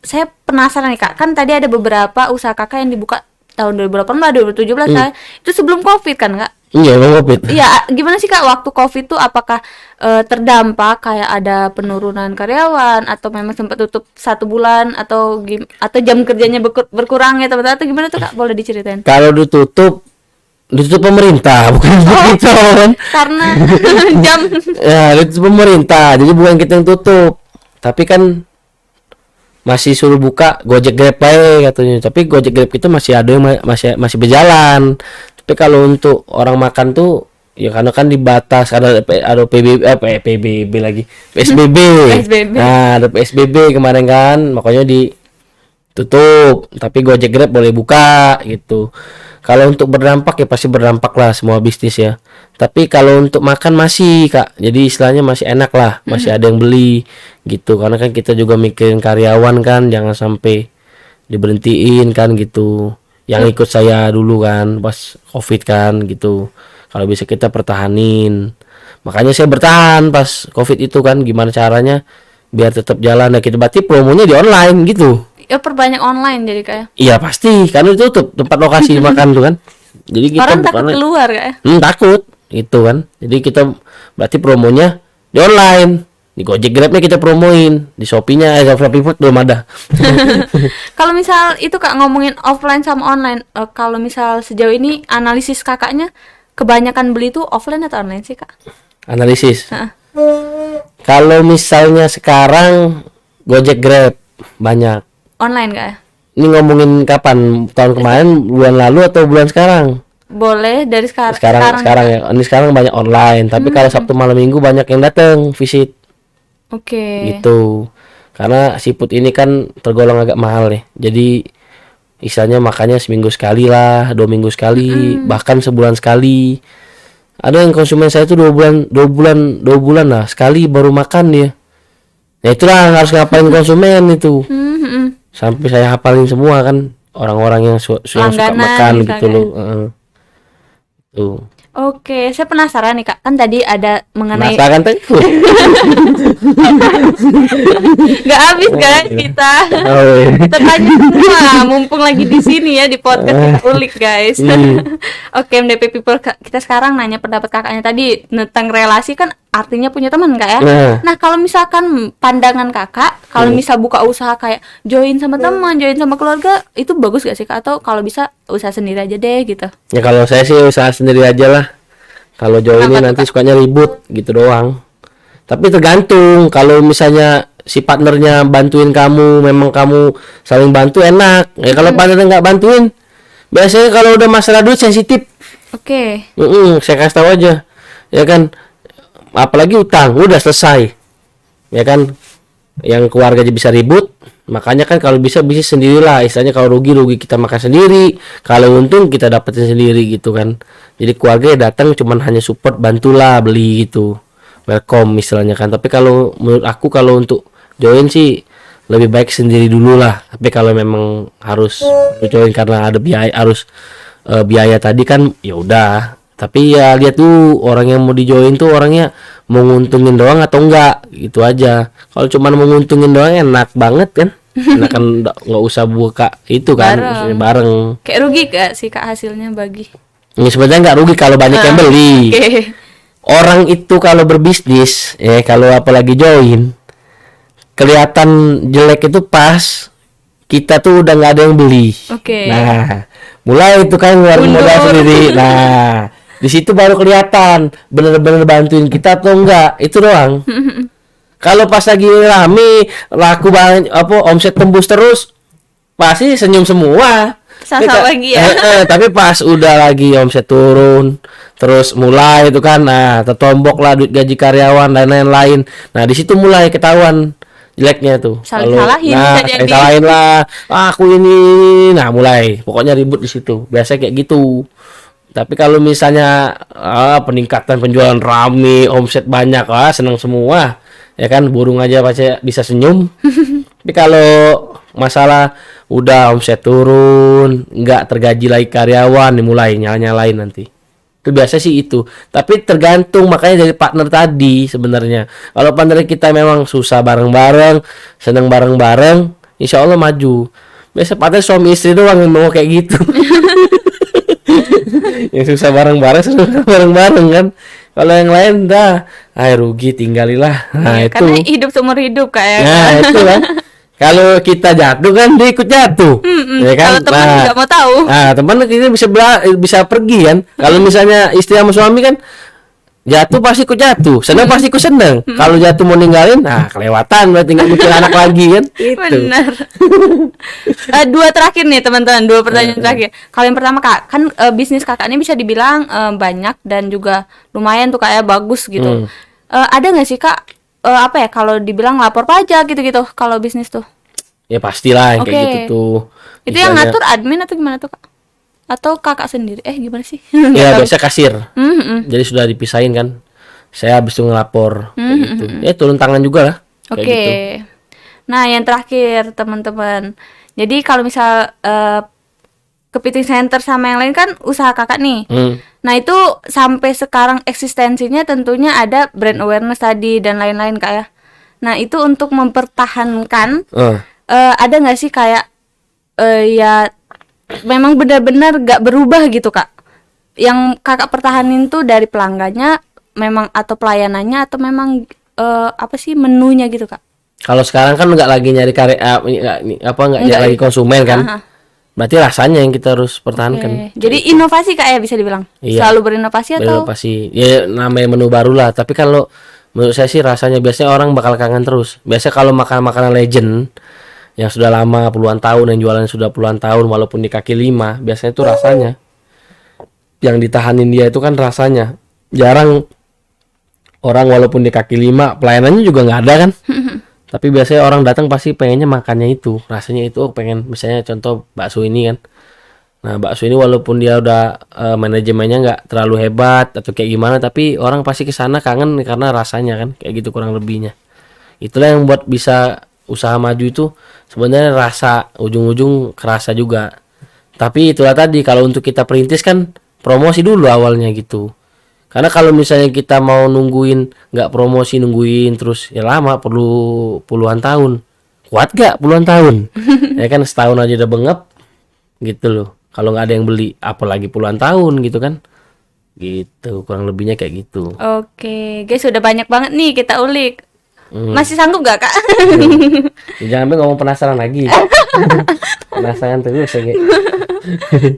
Saya penasaran nih Kak. Kan tadi ada beberapa usaha Kakak yang dibuka tahun 2018, 2017 Kak. Itu sebelum Covid kan Kak? Iya, Bang Covid. Iya, gimana sih Kak waktu Covid tuh, apakah terdampak kayak ada penurunan karyawan atau memang sempat tutup 1 bulan atau jam kerjanya berkurang ya teman-teman, atau gimana tuh Kak? Boleh diceritain? Kalau ditutup pemerintah, bukan kita kan. Karena jam Ya, ditutup pemerintah. Jadi bukan kita yang tutup. Tapi kan masih suruh buka Gojek Grab aja katanya. Tapi Gojek Grab itu masih ada yang masih berjalan. Tapi kalau untuk orang makan tuh ya karena kan dibatas, ada PBB lagi, PSBB. PSBB. Nah, ada PSBB kemarin kan, makanya ditutup. Tapi Gojek Grab boleh buka gitu. Kalau untuk berdampak ya pasti berdampak lah semua bisnis ya. Tapi kalau untuk makan masih Kak, jadi istilahnya masih enak lah, masih ada yang beli gitu. Karena kan kita juga mikirin karyawan kan, jangan sampai diberhentiin kan gitu. Yang ikut saya dulu kan pas Covid kan gitu. Kalau bisa kita pertahanin. Makanya saya bertahan pas Covid itu kan, gimana caranya biar tetap jalan. Nah, kita berarti promonya di online gitu. ya perbanyak online jadi kayak Iya pasti, karena ditutup tempat lokasi makan tuh kan. Jadi kita orang takut bukannya- keluar kayak. takut itu kan. Jadi kita berarti promonya di online. Di Gojek Grabnya kita promoin, di Shopee-nya Shopee Food belum ada. Kalau misal itu Kak ngomongin offline sama online, kalau misal sejauh ini analisis Kakaknya kebanyakan beli tuh offline atau online sih Kak? Analisis. Heeh. Kalau misalnya sekarang Gojek Grab banyak. Online Kak ya? Ini ngomongin kapan? Tahun kemarin, bulan lalu atau bulan sekarang? Boleh dari sekarang. Sekarang ya. Ini sekarang banyak online, tapi kalau Sabtu malam Minggu banyak yang datang visit. Oke. Gitu. Karena siput ini kan tergolong agak mahal nih. Jadi istilahnya makannya seminggu sekali lah, 2 minggu sekali, bahkan sebulan sekali. Ada yang konsumen saya tuh 2 bulan lah sekali baru makan dia. Nah itulah harus ngapain konsumen itu. Sampai saya hafalin semua kan orang-orang yang suka Langganan makan gitu misalkan. loh. Tuh. Oke, saya penasaran nih Kak. Kan tadi ada mengenai Masakan tuh. nggak habis kan kita. Oh, iya. Kita tanya semua, mumpung lagi di sini ya di podcast kita ulik guys. Oke, MDP People, kita sekarang nanya pendapat kakaknya tadi tentang relasi kan artinya punya teman Kak ya. Nah, kalau misalkan pandangan kakak, kalau misal buka usaha kayak join sama teman, join sama keluarga, itu bagus gak sih Kak? Atau kalau bisa usaha sendiri aja deh gitu. Ya kalau saya sih usaha sendiri aja lah. Kalau join ini Kenapa tuh, nanti sukanya ribut gitu doang. Tapi tergantung, kalau misalnya si partnernya bantuin kamu, memang kamu saling bantu enak. Ya kalau partnernya nggak bantuin, biasanya kalau udah masalah duit sensitif. Oke. Saya kasih tahu aja, ya kan. Apalagi utang, udah selesai, ya kan. Yang keluarga aja bisa ribut, makanya kan kalau bisa sendirilah. Istilahnya kalau rugi kita makan sendiri, kalau untung kita dapetin sendiri gitu kan. Jadi keluarga ya datang cuman hanya support, bantulah beli gitu, welcome istilahnya kan. Tapi kalau menurut aku kalau untuk join sih lebih baik sendiri dulu lah. Tapi kalau memang harus join karena ada biaya, harus biaya tadi kan, ya udah. Tapi ya lihat tuh orang yang mau dijoin tuh orangnya mau nguntungin doang atau enggak, gitu aja. Kalau cuma mau nguntungin doang enak banget kan. Enak kan nggak usah buka itu kan, maksudnya bareng. Kayak rugi gak sih Kak hasilnya bagi? Ini sebenarnya nggak rugi kalau banyak yang beli. Oke. Orang itu kalau berbisnis, kalau apalagi join, kelihatan jelek itu pas kita tuh udah nggak ada yang beli. Oke. Nah, mulai itu kan ngeluarin modal sendiri. Nah, di situ baru kelihatan bener-bener bantuin kita atau enggak. Itu doang. Kalau pas lagi rame, laku banget, omset tembus terus, pasti senyum semua. Sasa lagi ya. Tapi pas udah lagi omset turun, terus mulai itu kan, nah tertombok lah duit gaji karyawan dan lain-lain. Nah di situ mulai ketahuan jeleknya tuh. Salahin Nah, bisa jadi. salahin lah. Aku ini, nah mulai, pokoknya ribut di situ. Biasa kayak gitu. Tapi kalau misalnya peningkatan penjualan rame, omset banyak, senang semua. Ya kan, burung aja pasti bisa senyum. Tapi kalau masalah udah omset turun, nggak tergaji lagi karyawan, dimulai nyala-nyalain nanti. Itu biasa sih itu. Tapi tergantung, makanya dari partner tadi sebenarnya. Kalau partner kita memang susah bareng-bareng, seneng bareng-bareng, insya Allah maju. Biasa partner suami istri doang yang mau kayak gitu. Yang susah bareng-bareng, susah bareng-bareng kan. Kalau yang lain dah, rugi tinggalilah. Nah, itu. Karena hidup seumur hidup kayak. Nah, itu lah. Kalau kita jatuh kan dia ikut jatuh. Ya kan? Kalau teman nggak mau tahu. Nah, teman kita bisa pergi kan. Kalau misalnya istri sama suami kan jatuh pasti ikut jatuh, senang pasti ikut senang. Kalau jatuh mau ninggalin, kelewatan berarti nggak mikir anak lagi kan. Itu. Benar. Dua terakhir nih teman-teman, dua pertanyaan terakhir. Kalau yang pertama Kak, kan bisnis kakak ini bisa dibilang banyak dan juga lumayan tuh kayak bagus gitu. Ada nggak sih Kak kalau dibilang lapor pajak gitu-gitu kalau bisnis tuh? Ya pastilah yang kayak gitu tuh. Itu yang ngatur admin atau gimana tuh Kak? Atau kakak sendiri? Gimana sih? Ya biasa kasir. Jadi sudah dipisahin kan. Saya habis itu ngelapor kayak gitu. Ya turun tangan juga lah. Oke. Gitu. Nah, yang terakhir teman-teman. Jadi kalau misal kepiting center sama yang lain kan usaha kakak nih. Nah, itu sampai sekarang eksistensinya tentunya ada brand awareness tadi dan lain-lain Kak ya. Nah, itu untuk mempertahankan ada nggak sih kayak ya memang benar-benar gak berubah gitu Kak, yang kakak pertahanin tuh dari pelanggannya memang atau pelayanannya atau memang apa sih menunya gitu Kak? Kalau sekarang kan nggak lagi nyari nyari lagi konsumen kan. Berarti rasanya yang kita harus pertahankan. Jadi inovasi Kak ya bisa dibilang. Iya. Selalu berinovasi atau? Berinovasi. Ya namanya menu baru lah. Tapi kalau menurut saya sih rasanya biasanya orang bakal kangen terus. Biasanya kalau makanan legend yang sudah lama puluhan tahun, yang jualan sudah puluhan tahun walaupun di kaki lima, biasanya itu rasanya yang ditahanin dia itu kan rasanya. Jarang orang walaupun di kaki lima pelayanannya juga nggak ada kan. Tapi biasanya orang datang pasti pengennya makannya itu, rasanya itu, pengen misalnya contoh bakso ini kan, Nah, bakso ini walaupun dia udah manajemennya nggak terlalu hebat atau kayak gimana, tapi orang pasti ke sana kangen karena rasanya kan, kayak gitu kurang lebihnya. Itulah yang buat bisa usaha maju itu sebenarnya rasa, ujung-ujung kerasa juga. Tapi itulah tadi, kalau untuk kita perintis kan promosi dulu awalnya gitu. Karena kalau misalnya kita mau nungguin nggak promosi, nungguin terus ya lama, perlu puluhan tahun. Kuat gak puluhan tahun? Ya kan setahun aja udah bengep gitu loh. Kalau nggak ada yang beli, apalagi puluhan tahun gitu kan? Gitu, kurang lebihnya kayak gitu. Oke, guys, sudah banyak banget nih kita ulik. Masih sanggup gak, Kak? Ya, jangan sampai ngomong penasaran lagi. Penasaran terus ya.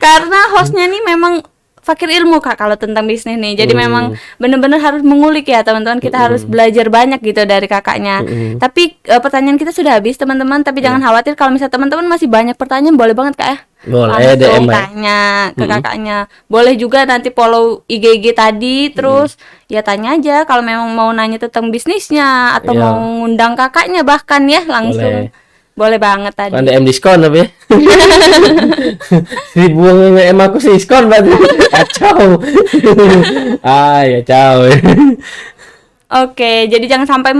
Karena hostnya nih memang fakir ilmu, Kak, kalau tentang bisnis nih. Jadi memang benar-benar harus mengulik ya teman-teman. Kita harus belajar banyak gitu dari kakaknya. Tapi pertanyaan kita sudah habis teman-teman. Tapi jangan khawatir, kalau misalnya teman-teman masih banyak pertanyaan, boleh banget, Kak ya. Boleh Langsung DM ya. tanya ke kakaknya. Boleh juga nanti follow IG tadi. Terus ya tanya aja kalau memang mau nanya tentang bisnisnya atau Iya. mau ngundang kakaknya bahkan ya langsung. Boleh banget tadi. Kan DM diskon tapi. 1000 DM aku sih diskon berarti. Kacau. Ya kacau. Oke, jadi jangan sampai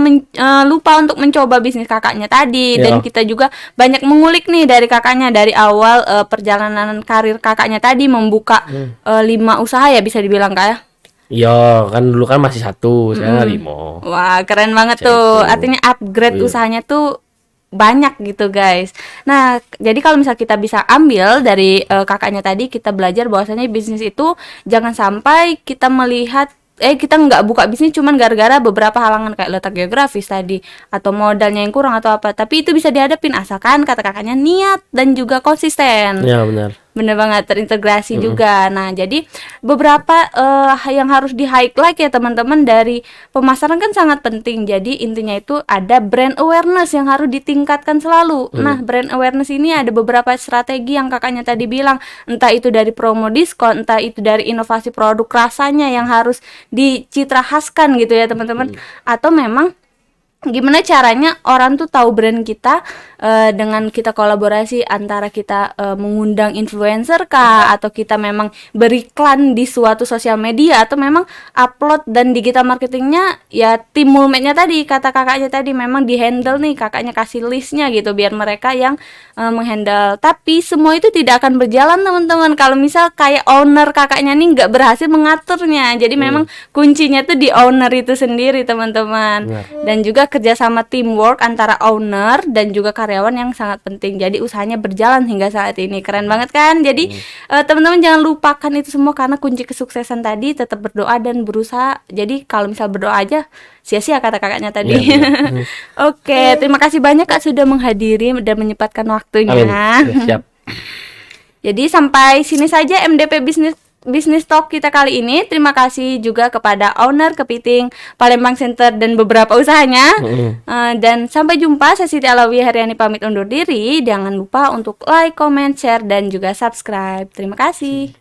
lupa untuk mencoba bisnis kakaknya tadi. Ya. Dan kita juga banyak mengulik nih dari kakaknya dari awal perjalanan karir kakaknya tadi membuka 5 usaha ya bisa dibilang, Kak ya. Iya, kan dulu kan masih 1, sekarang 5. Wah, keren banget tuh. Artinya upgrade usahanya tuh banyak gitu, guys. Nah, jadi kalau misal kita bisa ambil dari kakaknya tadi, kita belajar bahwasanya bisnis itu jangan sampai kita melihat kita nggak buka bisnis cuman gara-gara beberapa halangan kayak letak geografis tadi atau modalnya yang kurang atau apa, tapi itu bisa dihadapin asalkan kata kakaknya niat dan juga konsisten. Ya benar. Bener banget, terintegrasi juga. Nah, jadi beberapa yang harus di-highlight ya teman-teman dari pemasaran kan sangat penting. Jadi intinya itu ada brand awareness yang harus ditingkatkan selalu. Nah, brand awareness ini ada beberapa strategi yang kakaknya tadi bilang. Entah itu dari promo diskon, entah itu dari inovasi produk rasanya yang harus dicitra khaskan gitu ya teman-teman. Atau memang gimana caranya orang tuh tahu brand kita dengan kita kolaborasi antara kita mengundang influencer kah atau kita memang beriklan di suatu sosial media atau memang upload dan digital marketingnya ya tim mulmednya tadi kata kakaknya tadi memang di handle nih kakaknya kasih listnya gitu biar mereka yang menghandle. Tapi semua itu tidak akan berjalan teman-teman kalau misal kayak owner kakaknya nih nggak berhasil mengaturnya. Jadi memang kuncinya tuh di owner itu sendiri teman-teman. Dan juga kerjasama teamwork antara owner dan juga karyawan yang sangat penting. Jadi usahanya berjalan hingga saat ini. Keren banget kan? Jadi teman-teman jangan lupakan itu semua karena kunci kesuksesan tadi tetap berdoa dan berusaha. Jadi kalau misal berdoa aja sia-sia kata kakaknya tadi. Oke, terima kasih banyak Kak sudah menghadiri dan menyempatkan waktunya. Amin. Siap. Jadi sampai sini saja MDP Business Talk kita kali ini. Terima kasih juga kepada owner Kepiting Palembang Center dan beberapa usahanya. Dan sampai jumpa. Saya Siti Alawi Haryani pamit undur diri. Jangan lupa untuk like, comment, share, dan juga subscribe. Terima kasih.